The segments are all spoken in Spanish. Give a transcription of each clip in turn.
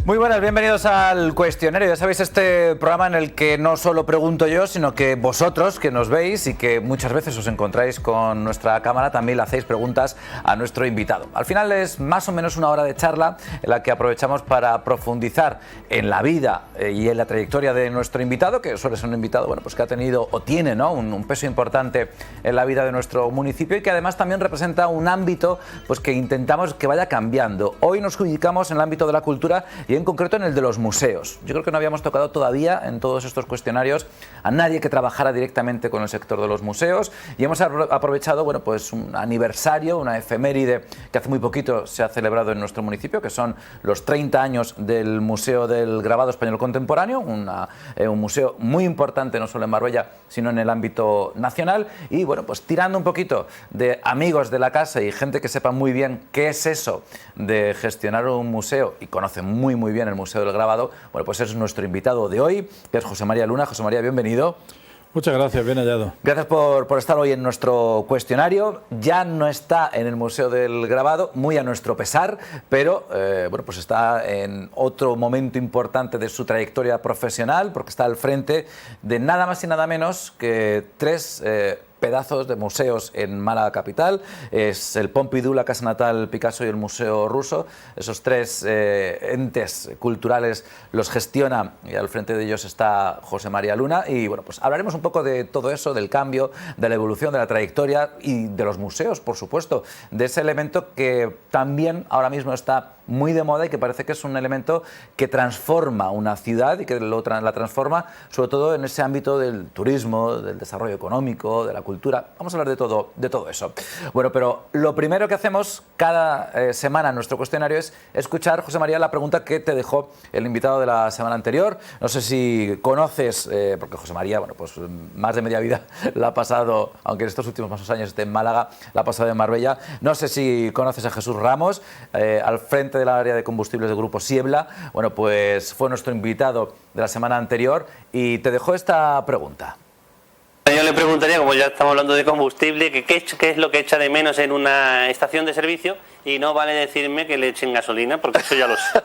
Muy buenas, bienvenidos al Cuestionario. Ya sabéis, este programa en el que no solo pregunto yo, sino que vosotros, que nos veis y que muchas veces os encontráis con nuestra cámara, también le hacéis preguntas a nuestro invitado. Al final es más o menos una hora de charla en la que aprovechamos para profundizar en la vida y en la trayectoria de nuestro invitado, que suele ser un invitado pues que ha tenido o tiene, ¿no?, un peso importante en la vida de nuestro municipio y que además también representa un ámbito pues que intentamos que vaya cambiando. Hoy nos ubicamos en el ámbito de la cultura y en concreto en el de los museos. Yo creo que no habíamos tocado todavía en todos estos cuestionarios a nadie que trabajara directamente con el sector de los museos y hemos aprovechado pues un aniversario, una efeméride que hace muy poquito se ha celebrado en nuestro municipio, que son los 30 años del Museo del Grabado Español Contemporáneo, un museo muy importante no solo en Marbella, sino en el ámbito nacional y pues tirando un poquito de amigos de la casa y gente que sepa muy bien qué es eso de gestionar un museo y conoce muy bien el Museo del Grabado, pues es nuestro invitado de hoy, que es José María Luna. José María, bienvenido. Muchas gracias, bien hallado. Gracias por estar hoy en nuestro cuestionario. Ya no está en el Museo del Grabado, muy a nuestro pesar, pero pues está en otro momento importante de su trayectoria profesional, porque está al frente de nada más y nada menos que tres pedazos de museos en Málaga capital. Es el Pompidou, la Casa Natal Picasso y el Museo Ruso. Esos tres entes culturales los gestiona y al frente de ellos está José María Luna y pues hablaremos un poco de todo eso, del cambio, de la evolución, de la trayectoria y de los museos, por supuesto, de ese elemento que también ahora mismo está muy de moda y que parece que es un elemento que transforma una ciudad y que la transforma sobre todo en ese ámbito del turismo, del desarrollo económico, de la cultura. Vamos a hablar de todo eso. Pero lo primero que hacemos cada semana en nuestro cuestionario es escuchar, José María, la pregunta que te dejó el invitado de la semana anterior. No sé si conoces, porque José María, pues más de media vida la ha pasado, aunque en estos últimos años esté en Málaga, la ha pasado en Marbella. No sé si conoces a Jesús Ramos, al frente del área de combustibles del Grupo Siebla. Pues fue nuestro invitado de la semana anterior y te dejó esta pregunta. Yo le preguntaría, como ya estamos hablando de combustible, que qué es lo que echa de menos en una estación de servicio, y no vale decirme que le echen gasolina, porque eso ya lo sé.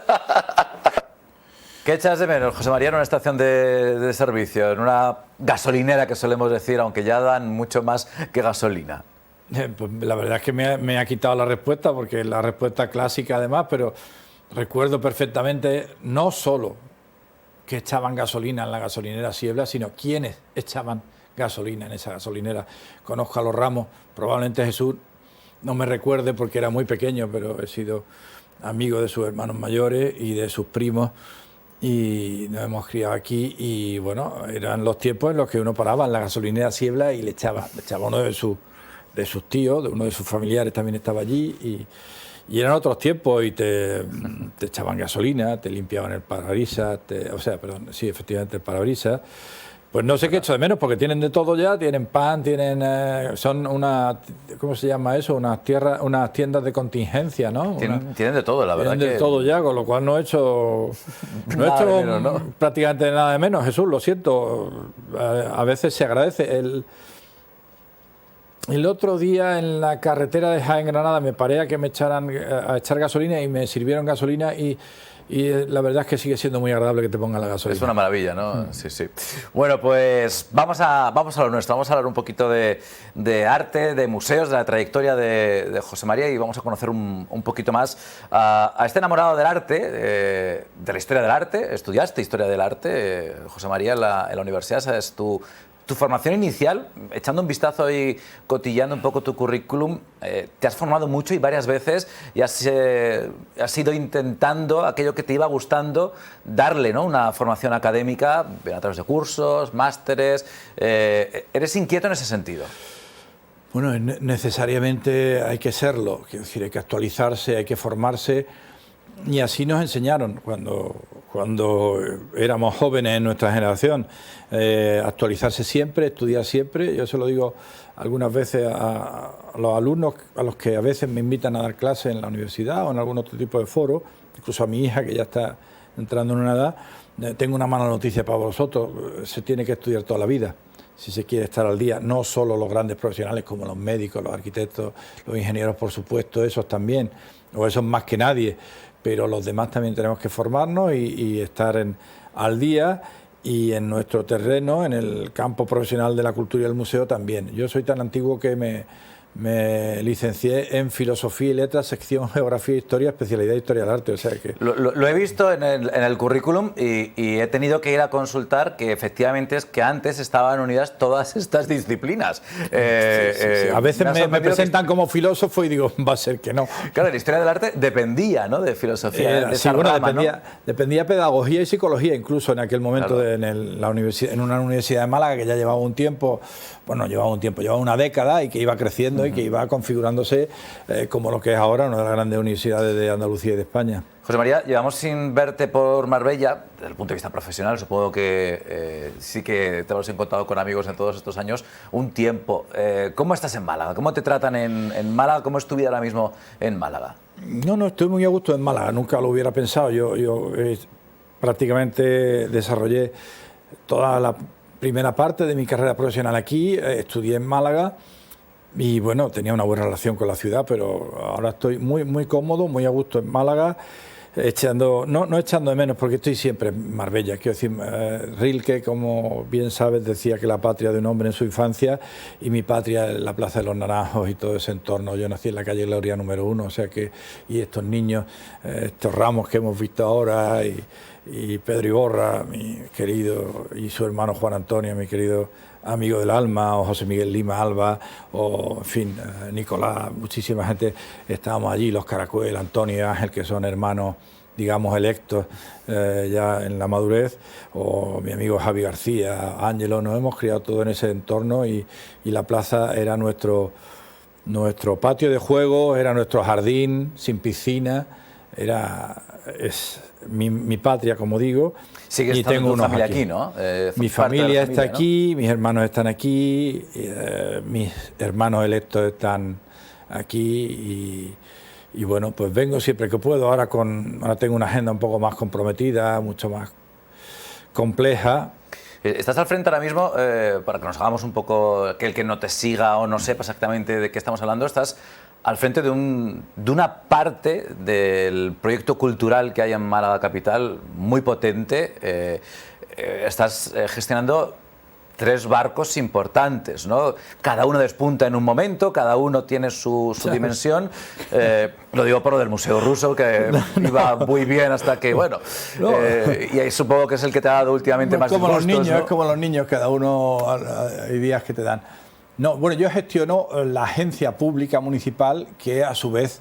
¿Qué echas de menos, José María, en una estación de servicio, en una gasolinera que solemos decir, aunque ya dan mucho más que gasolina? Pues la verdad es que me ha quitado la respuesta, porque es la respuesta clásica además, pero recuerdo perfectamente no solo que echaban gasolina en la gasolinera Siebla, sino quiénes echaban gasolina en esa gasolinera. Conozco a los Ramos, probablemente Jesús no me recuerde porque era muy pequeño, pero he sido amigo de sus hermanos mayores y de sus primos y nos hemos criado aquí y eran los tiempos en los que uno paraba en la gasolinera Siebla y le echaba uno de sus tíos, de uno de sus familiares también estaba allí y eran otros tiempos y te echaban gasolina, te limpiaban el parabrisas, efectivamente el parabrisas. Pues no sé qué echo de menos, porque tienen de todo ya, tienen pan, son ¿cómo se llama eso? Unas tiendas de contingencia, ¿no? Tienen de todo, la verdad. Tienen de todo ya, con lo cual no he hecho prácticamente nada de menos. Jesús, lo siento, a veces se agradece. El otro día en la carretera de Jaén Granada me paré a que me echaran a echar gasolina y me sirvieron gasolina y la verdad es que sigue siendo muy agradable que te pongan la gasolina. Es una maravilla, ¿no? Sí. Pues vamos a lo nuestro. Vamos a hablar un poquito de arte, de museos, de la trayectoria de José María y vamos a conocer un poquito más a este enamorado del arte, de la historia del arte. Estudiaste historia del arte, José María, en la universidad. ¿Sabes? Tu formación inicial, echando un vistazo y cotillando un poco tu currículum, te has formado mucho y varias veces y has ido intentando aquello que te iba gustando, darle, ¿no?, una formación académica a través de cursos, másteres. ¿Eres inquieto en ese sentido? Bueno, necesariamente hay que serlo, quiero decir, hay que actualizarse, hay que formarse y así nos enseñaron cuando éramos jóvenes en nuestra generación, actualizarse siempre, estudiar siempre. Yo se lo digo algunas veces a los alumnos a los que a veces me invitan a dar clases en la universidad o en algún otro tipo de foro, incluso a mi hija que ya está entrando en una edad. Tengo una mala noticia para vosotros, se tiene que estudiar toda la vida si se quiere estar al día, no solo los grandes profesionales como los médicos, los arquitectos, los ingenieros, por supuesto, esos también, o esos más que nadie, pero los demás también tenemos que formarnos y estar al día, y en nuestro terreno, en el campo profesional de la cultura y el museo también. Yo soy tan antiguo que me licencié en Filosofía y Letras, sección Geografía e Historia, especialidad Historia del Arte. O sea que... Lo he visto en el currículum y he tenido que ir a consultar que efectivamente es que antes estaban unidas todas estas disciplinas. Sí. A veces me presentan como filósofo y digo, va a ser que no. Claro, la Historia del Arte dependía, ¿no?, de filosofía. De esa rama, dependía pedagogía y psicología, incluso en aquel momento, claro, en una universidad de Málaga que ya llevaba un tiempo, llevaba una década y que iba creciendo y que iba configurándose como lo que es ahora una de las grandes universidades de Andalucía y de España. José María, llevamos sin verte por Marbella, desde el punto de vista profesional, supongo que sí que te lo has encontrado con amigos en todos estos años, un tiempo. ¿Cómo estás en Málaga? ¿Cómo te tratan en Málaga? ¿Cómo es tu vida ahora mismo en Málaga? No, estoy muy a gusto en Málaga, nunca lo hubiera pensado. Yo prácticamente desarrollé toda la primera parte de mi carrera profesional aquí, estudié en Málaga y bueno, tenía una buena relación con la ciudad, pero ahora estoy muy cómodo, muy a gusto en Málaga, no echando de menos, porque estoy siempre en Marbella. Quiero decir, Rilke, como bien sabes, decía que la patria de un hombre en su infancia, y mi patria es la Plaza de los Naranjos y todo ese entorno. Yo nací en la calle Gloria número 1, o sea que, y estos niños, estos ramos que hemos visto ahora, y Pedro Iborra, mi querido, y su hermano Juan Antonio, mi querido amigo del alma, o José Miguel Lima Alba, o en fin, Nicolás, muchísima gente, estábamos allí, los Caracuel, Antonio y Ángel, que son hermanos, digamos, electos ya en la madurez, o mi amigo Javi García, Ángelo. Nos hemos criado todo en ese entorno, y la plaza era nuestro patio de juego, era nuestro jardín sin piscina, es mi patria, como digo. Sigues estando tu familia aquí, ¿no? Mi familia está aquí, ¿no? Mis hermanos están aquí, mis hermanos electos están aquí, y bueno, pues vengo siempre que puedo. Ahora tengo una agenda un poco más comprometida, mucho más compleja. Estás al frente ahora mismo, para que nos hagamos un poco, que el que no te siga o no sepa exactamente de qué estamos hablando, estás al frente de una parte del proyecto cultural que hay en Málaga Capital, muy potente. Estás gestionando 3 barcos importantes, ¿no? Cada uno despunta en un momento, cada uno tiene su dimensión. Lo digo por lo del Museo Ruso, que iba muy bien hasta que, bueno, y ahí supongo que es el que te ha dado últimamente más como disgustos, los niños, ¿no? Es como los niños, cada uno hay días que te dan. No, bueno, yo gestiono la agencia pública municipal que a su vez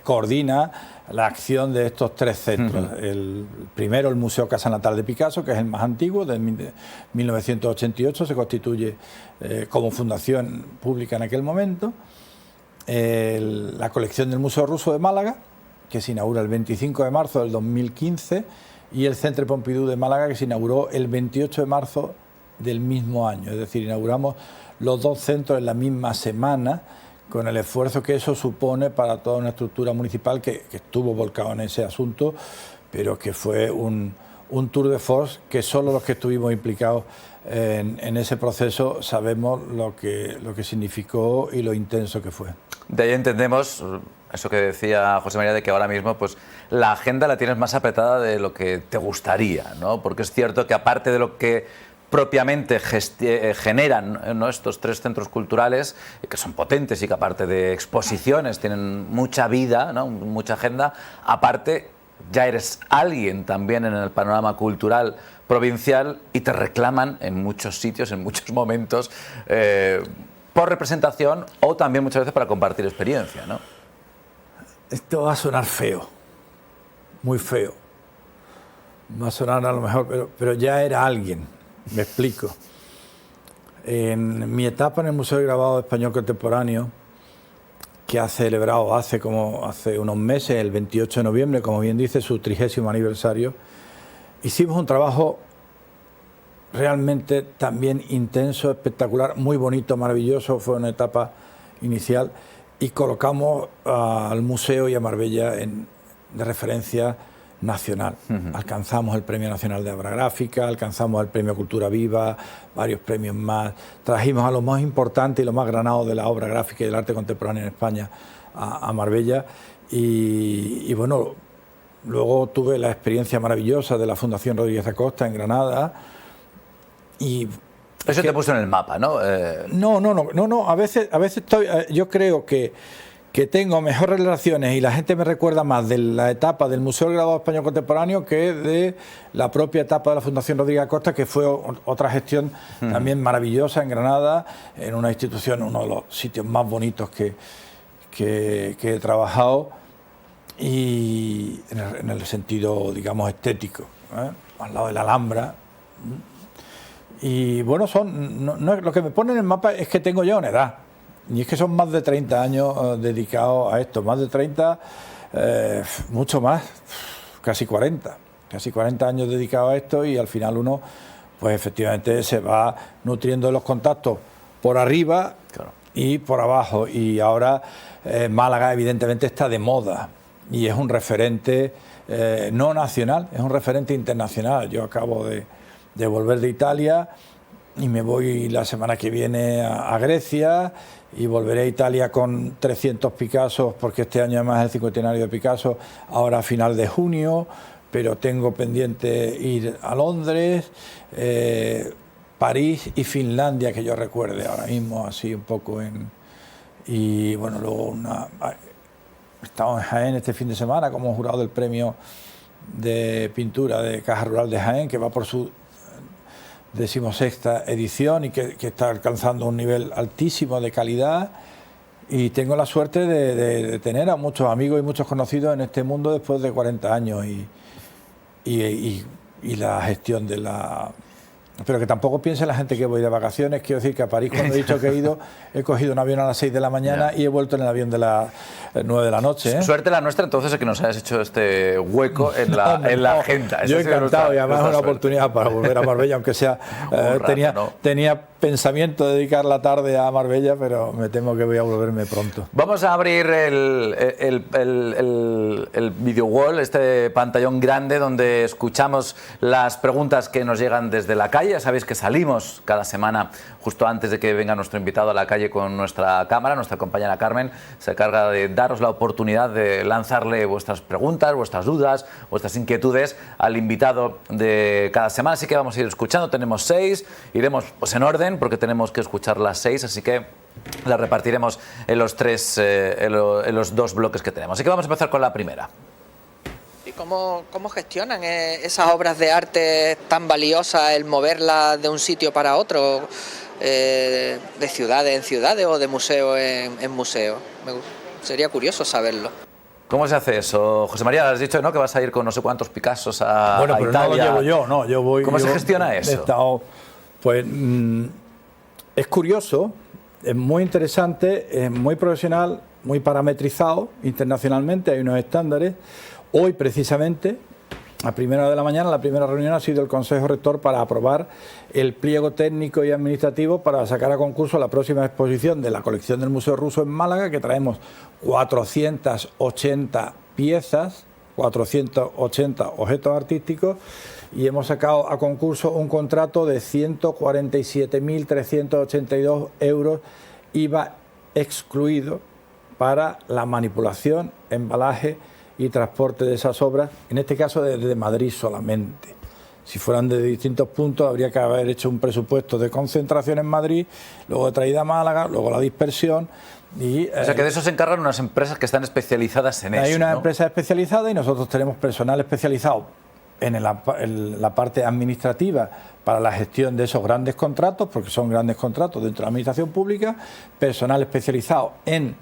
coordina la acción de estos 3 centros. El primero, el Museo Casa Natal de Picasso, que es el más antiguo, de 1988, se constituye como fundación pública en aquel momento. La colección del Museo Ruso de Málaga, que se inaugura el 25 de marzo del 2015, y el Centre Pompidou de Málaga, que se inauguró el 28 de marzo del mismo año. Es decir, inauguramos los 2 centros en la misma semana, con el esfuerzo que eso supone para toda una estructura municipal que estuvo volcado en ese asunto, pero que fue un tour de force que solo los que estuvimos implicados en ese proceso sabemos lo que significó y lo intenso que fue. De ahí entendemos eso que decía José María, de que ahora mismo pues la agenda la tienes más apretada de lo que te gustaría, ¿no? Porque es cierto que aparte de lo que propiamente generan, ¿no?, estos 3 centros culturales, que son potentes y que aparte de exposiciones tienen mucha vida, ¿no?, mucha agenda, aparte ya eres alguien también en el panorama cultural provincial y te reclaman en muchos sitios, en muchos momentos, por representación o también muchas veces para compartir experiencia, ¿no? Esto va a sonar feo, muy feo. Va a sonar a lo mejor, pero ya era alguien. Me explico. En mi etapa en el Museo de Grabado Español Contemporáneo, que ha celebrado hace unos meses, el 28 de noviembre, como bien dice, su 30º aniversario, hicimos un trabajo realmente también intenso, espectacular, muy bonito, maravilloso. Fue una etapa inicial y colocamos al museo y a Marbella de referencia nacional. Alcanzamos el Premio Nacional de Obra Gráfica, alcanzamos el Premio Cultura Viva, varios premios más. Trajimos a los más importantes y los más granados de la obra gráfica y del arte contemporáneo en España a Marbella, y bueno, Luego tuve la experiencia maravillosa de la Fundación Rodríguez Acosta en Granada y... Eso te puso en el mapa, ¿no? No, a veces yo creo que tengo mejores relaciones y la gente me recuerda más de la etapa del Museo del Grabado Español Contemporáneo que de la propia etapa de la Fundación Rodríguez Acosta, que fue otra gestión también maravillosa en Granada, en una institución, uno de los sitios más bonitos que he trabajado, y en el sentido, digamos, estético, al lado de la Alhambra. Y bueno, lo que me pone en el mapa es que tengo ya una edad. Y es que son más de 30 años dedicados a esto, más de 30, mucho más, casi 40 años dedicados a esto, y al final uno, pues efectivamente se va nutriendo de los contactos por arriba, claro, y por abajo. Y ahora Málaga evidentemente está de moda y es un referente no nacional, es un referente internacional. Yo acabo de volver de Italia y me voy la semana que viene a Grecia, y volveré a Italia con 300 Picassos, porque este año además es el cincuentenario de Picasso, ahora a final de junio, pero tengo pendiente ir a Londres, París y Finlandia, que yo recuerde ahora mismo, así un poco y bueno, luego estamos en Jaén este fin de semana como jurado del premio de pintura de Caja Rural de Jaén, que va por su 16ª edición y que está alcanzando un nivel altísimo de calidad, y tengo la suerte de tener a muchos amigos y muchos conocidos en este mundo después de 40 años y la gestión de la... Pero que tampoco piense la gente que voy de vacaciones. Quiero decir que a París, cuando he dicho que he ido, he cogido un avión a las 6 de la mañana y he vuelto en el avión de las 9 de la noche. Suerte la nuestra entonces es que nos hayas hecho este hueco en la agenda. Yo encantado, y además es una oportunidad para volver a Marbella, aunque sea... tenía pensamiento de dedicar la tarde a Marbella, pero me temo que voy a volverme pronto. Vamos a abrir el video wall, este pantallón grande donde escuchamos las preguntas que nos llegan desde la calle. Ya sabéis que salimos cada semana justo antes de que venga nuestro invitado a la calle con nuestra cámara. Nuestra compañera Carmen se carga de daros la oportunidad de lanzarle vuestras preguntas, vuestras dudas, vuestras inquietudes al invitado de cada semana. Así que vamos a ir escuchando. Tenemos 6, iremos pues en orden porque tenemos que escuchar las 6, así que las repartiremos en los 2 bloques que tenemos. Así que vamos a empezar con la primera. ¿Y cómo gestionan esas obras de arte tan valiosas, el moverlas de un sitio para otro, de ciudades en ciudades o de museo en museo? Sería curioso saberlo. ¿Cómo se hace eso? José María, has dicho, ¿no?, que vas a ir con no sé cuántos Picassos a Bueno, pero Italia. no lo llevo yo, no, yo voy... ¿Cómo se gestiona eso? Pues es curioso, es muy interesante, es muy profesional, muy parametrizado internacionalmente, hay unos estándares. Hoy, precisamente, a primera hora de la mañana, la primera reunión ha sido el Consejo Rector para aprobar el pliego técnico y administrativo para sacar a concurso la próxima exposición de la colección del Museo Ruso en Málaga, que traemos 480 piezas, 480 objetos artísticos, y hemos sacado a concurso un contrato de 147.382 euros, IVA excluido, para la manipulación, embalaje y transporte de esas obras, en este caso desde Madrid solamente. Si fueran de distintos puntos habría que haber hecho un presupuesto de concentración en Madrid, luego de traída a Málaga, luego la dispersión. O sea que de eso se encargan unas empresas que están especializadas en eso. Hay una empresa especializada y nosotros tenemos personal especializado en la parte administrativa para la gestión de esos grandes contratos, porque son grandes contratos dentro de la administración pública, personal especializado en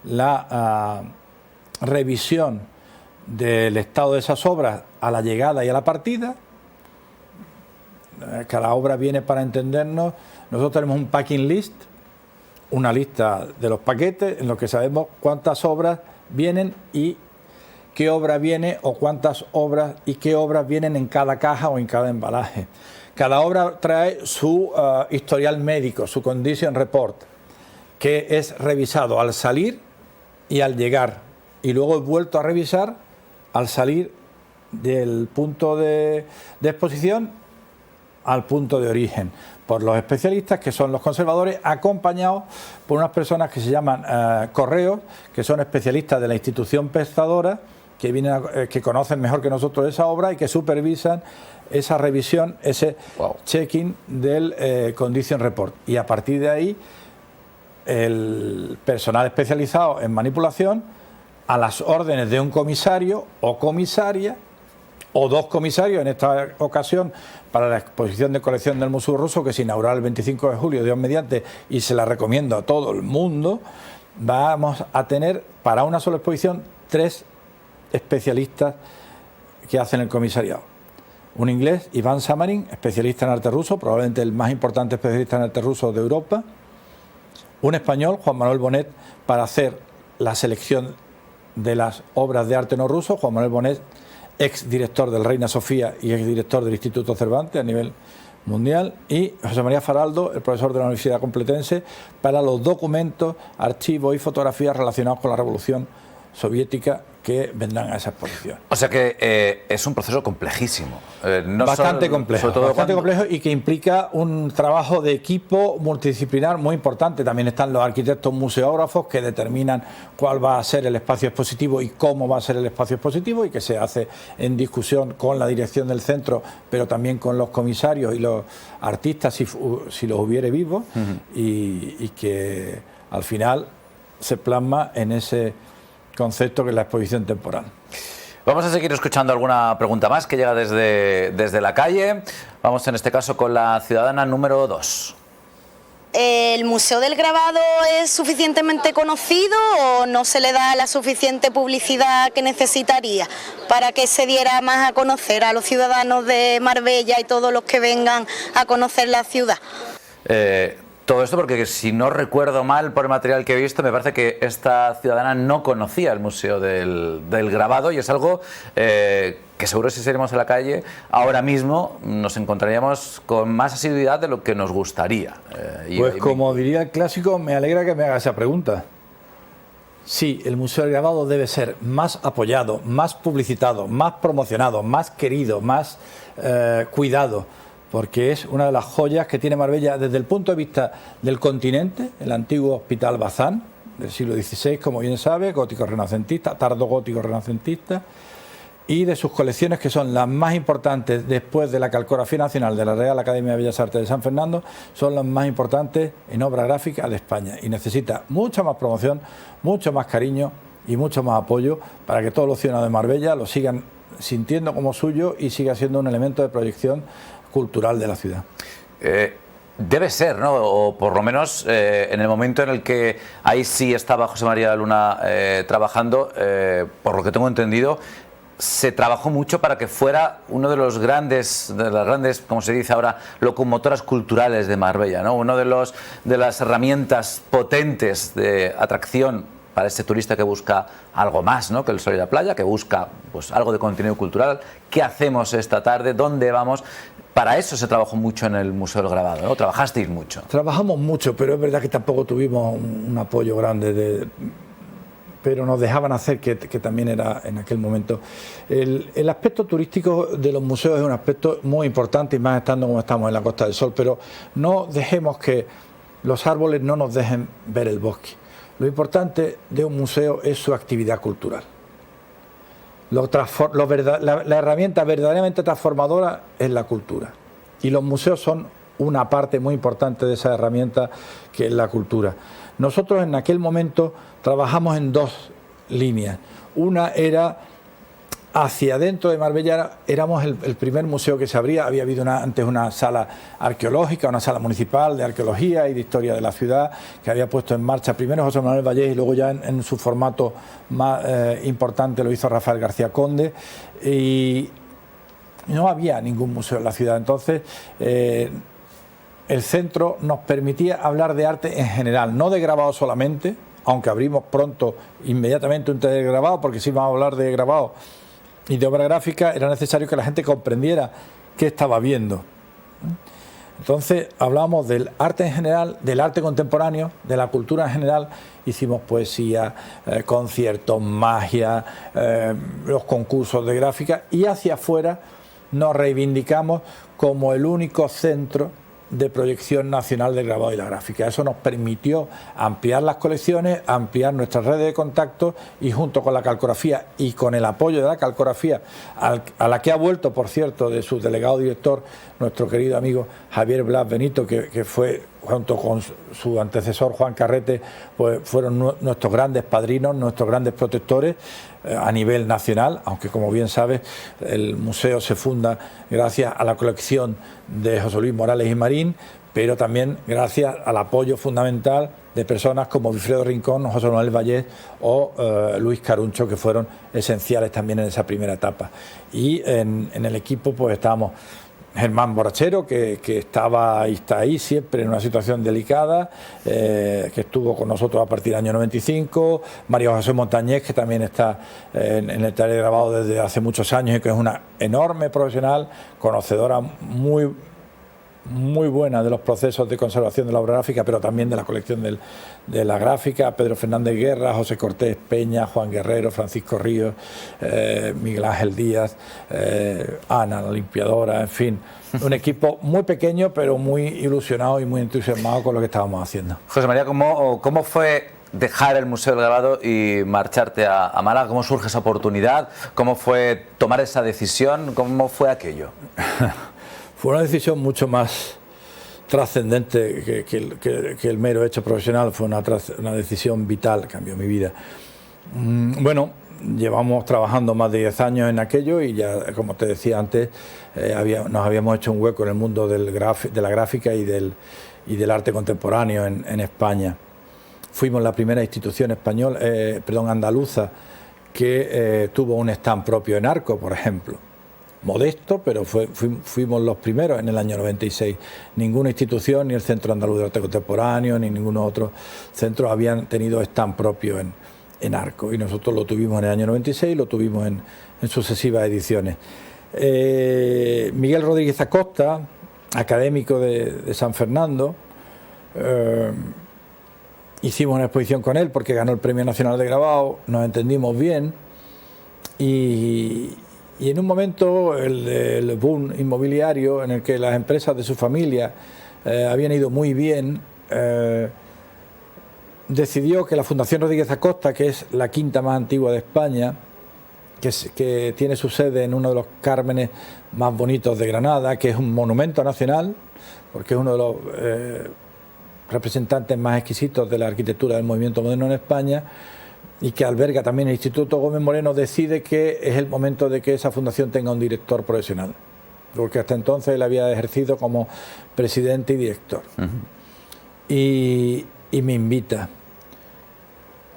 la revisión del estado de esas obras a la llegada y a la partida. Cada obra viene, para entendernos, nosotros tenemos un packing list, una lista de los paquetes en los que sabemos cuántas obras vienen y qué obra viene, o cuántas obras y qué obras vienen en cada caja o en cada embalaje. Cada obra trae su historial médico, su condition report, que es revisado al salir y al llegar, y luego vuelto a revisar al salir del punto de exposición al punto de origen, por los especialistas, que son los conservadores, acompañados por unas personas que se llaman correos, que son especialistas de la institución prestadora, que vienen que conocen mejor que nosotros esa obra y que supervisan esa revisión, ese checking del Condition Report. Y a partir de ahí, el personal especializado en manipulación, a las órdenes de un comisario o comisaria, o dos comisarios, en esta ocasión para la exposición de colección del Museo Ruso, que se inaugurará el 25 de julio, Dios mediante, y se la recomiendo a todo el mundo, vamos a tener para una sola exposición 3 especialistas que hacen el comisariado. Un inglés, Iván Samarin, especialista en arte ruso, probablemente el más importante especialista en arte ruso de Europa. Un español, Juan Manuel Bonet, para hacer la selección de las obras de arte no ruso. Juan Manuel Bonet, ex director del Reina Sofía y ex director del Instituto Cervantes a nivel mundial, y José María Faraldo, el profesor de la Universidad Complutense, para los documentos, archivos y fotografías relacionados con la Revolución Soviética que vendrán a esa exposición. O sea que es un proceso complejísimo. Bastante complejo, sobre todo bastante complejo, y que implica un trabajo de equipo multidisciplinar muy importante. También están los arquitectos museógrafos que determinan cuál va a ser el espacio expositivo y cómo va a ser el espacio expositivo, y que se hace en discusión con la dirección del centro, pero también con los comisarios y los artistas, si los hubiere vivos, y que al final se plasma en ese concepto que es la exposición temporal. Vamos a seguir escuchando alguna pregunta más que llega desde la calle. Vamos en este caso con la ciudadana número 2. ¿El Museo del Grabado es suficientemente conocido o no se le da la suficiente publicidad que necesitaría para que se diera más a conocer a los ciudadanos de Marbella y todos los que vengan a conocer la ciudad? Todo esto porque, si no recuerdo mal por el material que he visto, me parece que esta ciudadana no conocía el Museo del Grabado, y es algo que seguro, si salimos a la calle ahora mismo, nos encontraríamos con más asiduidad de lo que nos gustaría. Pues como diría el clásico, me alegra que me haga esa pregunta. Sí, el Museo del Grabado debe ser más apoyado, más publicitado, más promocionado, más querido, más cuidado, porque es una de las joyas que tiene Marbella desde el punto de vista del continente. El antiguo Hospital Bazán del siglo XVI, como bien sabe, gótico renacentista, tardogótico renacentista, y de sus colecciones, que son las más importantes después de la Calcografía Nacional de la Real Academia de Bellas Artes de San Fernando, son las más importantes en obra gráfica de España, y necesita mucha más promoción, mucho más cariño y mucho más apoyo para que todos los ciudadanos de Marbella lo sigan sintiendo como suyo y siga siendo un elemento de proyección cultural de la ciudad. Debe ser, ¿no? O por lo menos en el momento en el que ahí sí estaba José María Luna trabajando, por lo que tengo entendido, se trabajó mucho para que fuera uno de las grandes, como se dice ahora, locomotoras culturales de Marbella, ¿no? Uno de las herramientas potentes de atracción para ese turista que busca algo más, ¿no?, que el sol y la playa, que busca pues algo de contenido cultural. ¿Qué hacemos esta tarde? ¿Dónde vamos? Para eso se trabajó mucho en el Museo del Grabado, ¿no? Trabajasteis mucho. Trabajamos mucho, pero es verdad que tampoco tuvimos un apoyo grande, pero nos dejaban hacer, que también era en aquel momento. El aspecto turístico de los museos es un aspecto muy importante, y más estando como estamos en la Costa del Sol, pero no dejemos que los árboles no nos dejen ver el bosque. Lo importante de un museo es su actividad cultural. La herramienta verdaderamente transformadora es la cultura, y los museos son una parte muy importante de esa herramienta que es la cultura. Nosotros en aquel momento trabajamos en 2 líneas. Una era hacia dentro de Marbella, éramos el primer museo que se abría. Había habido antes una sala arqueológica, una sala municipal de arqueología y de historia de la ciudad, que había puesto en marcha primero José Manuel Vallés, y luego ya en su formato más importante lo hizo Rafael García Conde, y no había ningún museo en la ciudad. Entonces el centro nos permitía hablar de arte en general, no de grabado solamente, aunque abrimos pronto inmediatamente un taller de grabado, porque si vamos a hablar de grabado y de obra gráfica era necesario que la gente comprendiera qué estaba viendo. Entonces hablábamos del arte en general, del arte contemporáneo, de la cultura en general. Hicimos poesía, conciertos, magia, los concursos de gráfica, y hacia afuera nos reivindicamos como el único centro de proyección nacional del grabado y la gráfica. Eso nos permitió ampliar las colecciones, ampliar nuestras redes de contacto y junto con la calcografía y con el apoyo de la calcografía, a la que ha vuelto, por cierto, de su delegado director, nuestro querido amigo Javier Blas Benito, que fue, junto con su antecesor Juan Carrete, pues fueron nuestros grandes padrinos, nuestros grandes protectores a nivel nacional, aunque como bien sabes el museo se funda gracias a la colección de José Luis Morales y Marín, pero también gracias al apoyo fundamental de personas como Wilfredo Rincón, José Manuel Vallés o Luis Caruncho, que fueron esenciales también en esa primera etapa. Y en el equipo pues estábamos Germán Borrachero, que estaba y está ahí siempre en una situación delicada, que estuvo con nosotros a partir del año 95, María José Montañés, que también está en el taller de grabado desde hace muchos años y que es una enorme profesional, conocedora muy buena de los procesos de conservación de la obra gráfica, pero también de la colección de la gráfica, Pedro Fernández Guerra, José Cortés Peña, Juan Guerrero, Francisco Ríos, Miguel Ángel Díaz, Ana, la limpiadora, en fin, un equipo muy pequeño pero muy ilusionado y muy entusiasmado con lo que estábamos haciendo. José María, ¿cómo fue dejar el Museo del Grabado y marcharte a Málaga? ¿Cómo surge esa oportunidad? ¿Cómo fue tomar esa decisión? ¿Cómo fue aquello? Fue una decisión mucho más trascendente que el mero hecho profesional. Fue una decisión vital, cambió mi vida. Bueno, llevamos trabajando más de 10 años en aquello y ya, como te decía antes, nos habíamos hecho un hueco en el mundo de la gráfica y del arte contemporáneo en España. Fuimos la primera institución andaluza que tuvo un stand propio en Arco, por ejemplo. Modesto, pero fuimos los primeros en el año 96. Ninguna institución, ni el Centro Andaluz de Arte Contemporáneo, ni ningún otro centro habían tenido stand propio en Arco. Y nosotros lo tuvimos en el año 96 y lo tuvimos en sucesivas ediciones. Miguel Rodríguez Acosta, académico de San Fernando, hicimos una exposición con él porque ganó el Premio Nacional de Grabado, nos entendimos bien y en un momento el boom inmobiliario en el que las empresas de su familia habían ido muy bien, decidió que la Fundación Rodríguez Acosta, que es la quinta más antigua de España, que tiene su sede en uno de los cármenes más bonitos de Granada, que es un monumento nacional, porque es uno de los representantes más exquisitos de la arquitectura del movimiento moderno en España, y que alberga también el Instituto Gómez Moreno, decide que es el momento de que esa fundación tenga un director profesional, porque hasta entonces él había ejercido como presidente y director. Y me invita.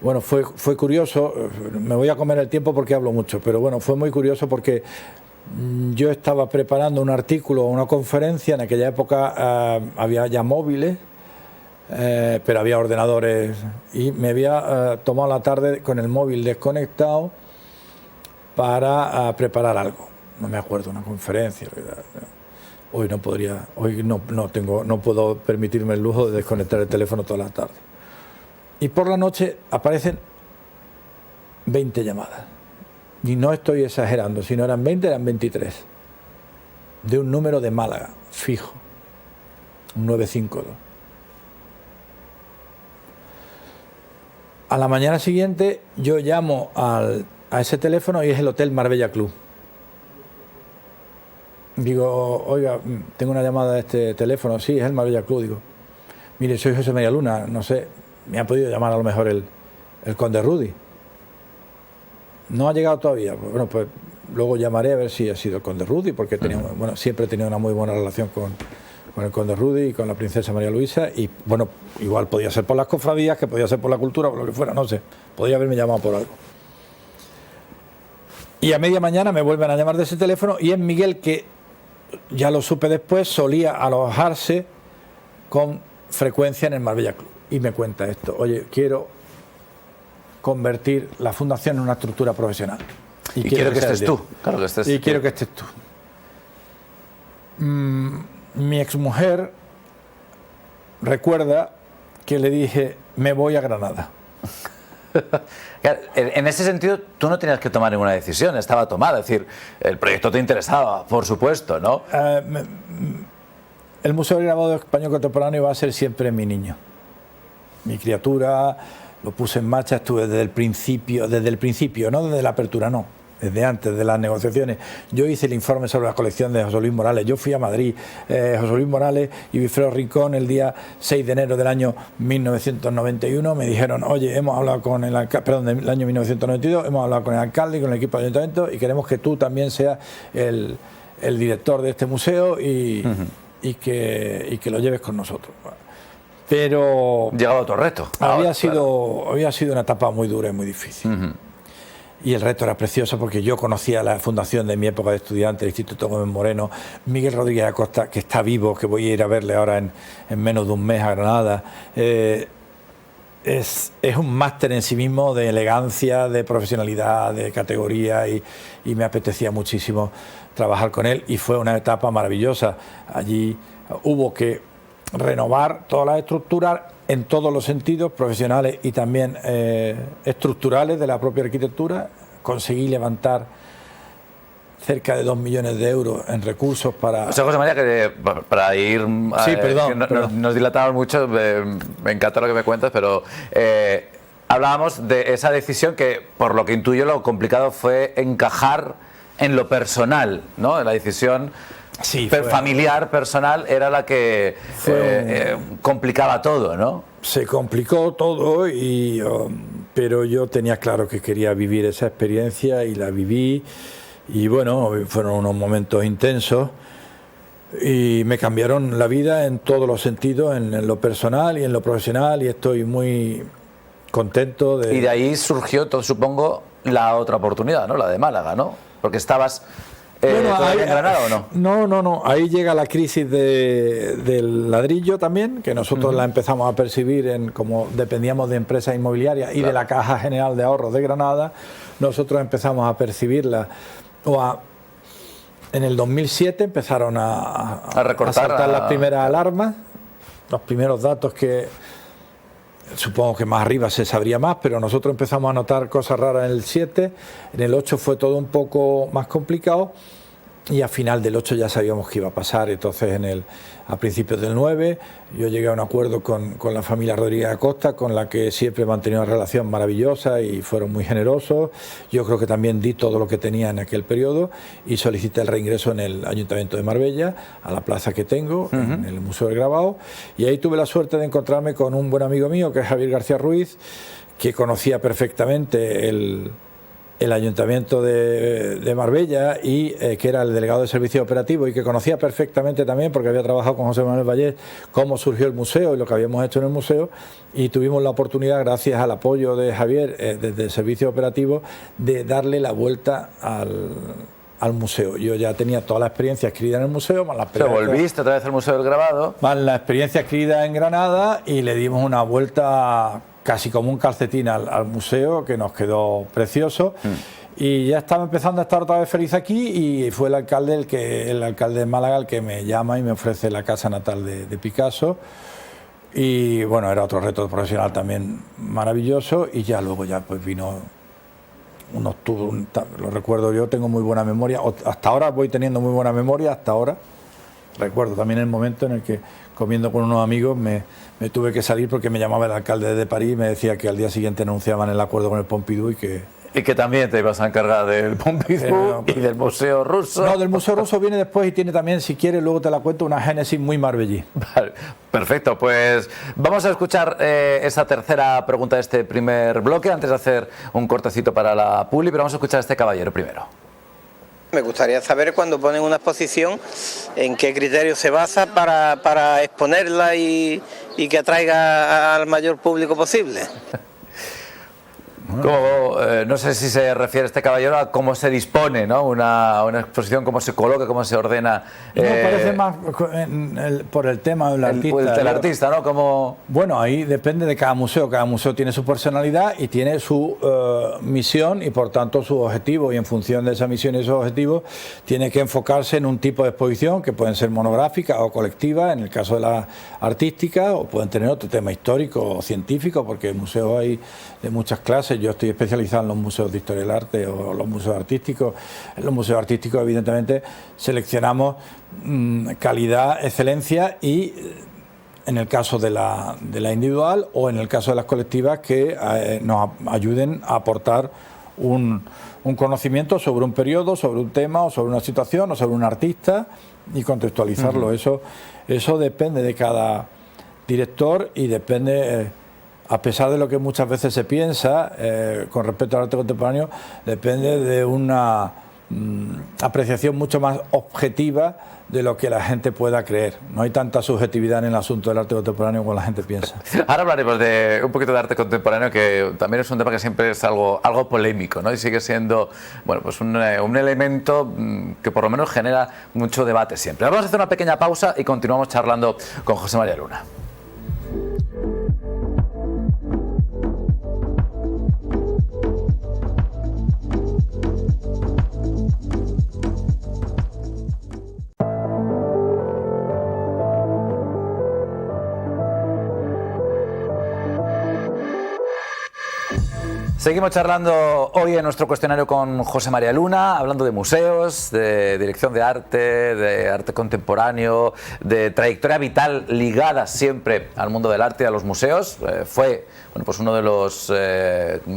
Bueno, fue curioso, me voy a comer el tiempo porque hablo mucho, pero bueno, fue muy curioso porque yo estaba preparando un artículo, una conferencia, en aquella época había ya móviles, pero había ordenadores y me había tomado la tarde con el móvil desconectado para preparar algo, no me acuerdo, una conferencia. Hoy no podría, hoy no puedo permitirme el lujo de desconectar el teléfono toda la tarde. Y por la noche aparecen 20 llamadas, y no estoy exagerando, si no eran 20 eran 23, de un número de Málaga fijo, un 952. A la mañana siguiente yo llamo a ese teléfono y es el Hotel Marbella Club. Digo, oiga, tengo una llamada de este teléfono. Sí, es el Marbella Club. Digo, mire, soy José María Luna, no sé, me ha podido llamar a lo mejor el Conde Rudy. No ha llegado todavía. Bueno, pues luego llamaré a ver si ha sido el Conde Rudy, porque siempre he tenido una muy buena relación con el Conde Rudy y con la princesa María Luisa, y bueno, igual podía ser por las cofradías, que podía ser por la cultura, por lo que fuera, no sé, podía haberme llamado por algo. Y a media mañana me vuelven a llamar de ese teléfono y es Miguel, que ya lo supe después, solía alojarse con frecuencia en el Marbella Club, y me cuenta esto: oye, quiero convertir la fundación en una estructura profesional. Y quiero que estés tú. Claro que estés. Y quiero que estés tú. Mi exmujer recuerda que le dije, me voy a Granada. En ese sentido, tú no tenías que tomar ninguna decisión, estaba tomada, es decir, el proyecto te interesaba, por supuesto, ¿no? el Museo del Grabado Español Contemporáneo va a ser siempre mi niño, mi criatura. Lo puse en marcha, estuve desde el principio, no desde la apertura, no, desde antes de las negociaciones. Yo hice el informe sobre la colección de José Luis Morales. Yo fui a Madrid, José Luis Morales y Wilfredo Rincón, el día 6 de enero del año 1991, me dijeron, oye, hemos hablado con el alcalde, perdón, del año 1992, hemos hablado con el alcalde y con el equipo del ayuntamiento y queremos que tú también seas el director de este museo y que lo lleves con nosotros. Pero llegado otro reto. Había sido una etapa muy dura y muy difícil. Y el reto era precioso porque yo conocía la fundación de mi época de estudiante, el Instituto Gómez Moreno, Miguel Rodríguez Acosta, que está vivo, que voy a ir a verle ahora en menos de un mes a Granada. Es un máster en sí mismo de elegancia, de profesionalidad, de categoría y me apetecía muchísimo trabajar con él y fue una etapa maravillosa. Allí hubo que renovar todas las estructuras en todos los sentidos, profesionales y también estructurales de la propia arquitectura. Conseguí levantar cerca de 2 millones de euros en recursos para... O sea, José María, que para ir... Sí, perdón. Nos dilatamos mucho, me encanta lo que me cuentas, pero hablábamos de esa decisión que, por lo que intuyo, lo complicado fue encajar en lo personal, ¿no? La decisión... Sí, familiar, personal, era la que complicaba todo, ¿no? Se complicó todo, pero yo tenía claro que quería vivir esa experiencia y la viví. Y bueno, fueron unos momentos intensos y me cambiaron la vida en todos los sentidos, en lo personal y en lo profesional, y estoy muy contento de... Y de ahí surgió, supongo, la otra oportunidad, ¿no? La de Málaga, ¿no? Porque estabas... Bueno, ¿en Granada o no? No. Ahí llega la crisis del ladrillo también, que nosotros la empezamos a percibir como dependíamos de empresas inmobiliarias y de la Caja General de Ahorros de Granada, nosotros empezamos a percibirla. En el 2007 empezaron a saltar las primeras alarmas, los primeros datos que... Supongo que más arriba se sabría más, pero nosotros empezamos a notar cosas raras en el 7, en el 8 fue todo un poco más complicado y a final del 8 ya sabíamos qué iba a pasar. Entonces a principios del 9 yo llegué a un acuerdo con la familia Rodríguez Acosta, con la que siempre he mantenido una relación maravillosa y fueron muy generosos. Yo creo que también di todo lo que tenía en aquel periodo y solicité el reingreso en el Ayuntamiento de Marbella, a la plaza que tengo, en el Museo del Grabado, y ahí tuve la suerte de encontrarme con un buen amigo mío, que es Javier García Ruiz, que conocía perfectamente el Ayuntamiento de Marbella y que era el delegado de servicios operativos y que conocía perfectamente también, porque había trabajado con José Manuel Vallés, cómo surgió el museo y lo que habíamos hecho en el museo, y tuvimos la oportunidad, gracias al apoyo de Javier desde servicios operativos, de darle la vuelta al museo. Yo ya tenía toda la experiencia adquirida en el museo, más la experiencia... ¿Te volviste otra vez al Museo del Grabado? Más la experiencia adquirida en Granada, y le dimos una vuelta casi como un calcetín al museo, que nos quedó precioso. Y ya estaba empezando a estar otra vez feliz aquí, y fue el alcalde de Málaga el que me llama y me ofrece la casa natal de Picasso. Y bueno, era otro reto profesional también maravilloso, y ya luego pues vino un octubre, lo recuerdo yo, tengo muy buena memoria, hasta ahora voy teniendo muy buena memoria, hasta ahora. Recuerdo también el momento en el que, comiendo con unos amigos, me tuve que salir porque me llamaba el alcalde de París y me decía que al día siguiente anunciaban el acuerdo con el Pompidou y que también te ibas a encargar del Pompidou y del Museo Ruso. No, del Museo Ruso viene después y tiene también, si quieres, luego te la cuento, una génesis muy marbellí. Vale, perfecto, pues vamos a escuchar esa tercera pregunta de este primer bloque, antes de hacer un cortecito para la publi, pero vamos a escuchar a este caballero primero. Me gustaría saber, cuando ponen una exposición, en qué criterio se basa para exponerla y que atraiga al mayor público posible. No sé si se refiere este caballero a cómo se dispone, ¿no? una exposición, cómo se coloca, cómo se ordena. No, parece más por el tema del artista. El artista, ¿no? Como... Bueno, ahí depende de cada museo. Cada museo tiene su personalidad y tiene su misión y por tanto su objetivo, y en función de esa misión y esos objetivos tiene que enfocarse en un tipo de exposición que pueden ser monográficas o colectivas, en el caso de la artística, o pueden tener otro tema histórico o científico, porque museos hay de muchas clases. yo estoy especializado en los museos de historia del arte o los museos artísticos. En los museos artísticos, evidentemente, seleccionamos calidad, excelencia y, en el caso de la individual o en el caso de las colectivas, que nos ayuden a aportar un conocimiento sobre un periodo, sobre un tema o sobre una situación o sobre un artista y contextualizarlo. Eso depende de cada director y depende, a pesar de lo que muchas veces se piensa con respecto al arte contemporáneo, depende de una apreciación mucho más objetiva de lo que la gente pueda creer. No hay tanta subjetividad en el asunto del arte contemporáneo como la gente piensa. Ahora hablaremos de un poquito de arte contemporáneo, que también es un tema que siempre es algo polémico, ¿no? Y sigue siendo, bueno, pues un elemento que por lo menos genera mucho debate siempre. Ahora vamos a hacer una pequeña pausa y continuamos charlando con José María Luna. Seguimos charlando hoy en nuestro cuestionario con José María Luna, hablando de museos, de dirección de arte contemporáneo, de trayectoria vital ligada siempre al mundo del arte y a los museos. Fue pues uno de los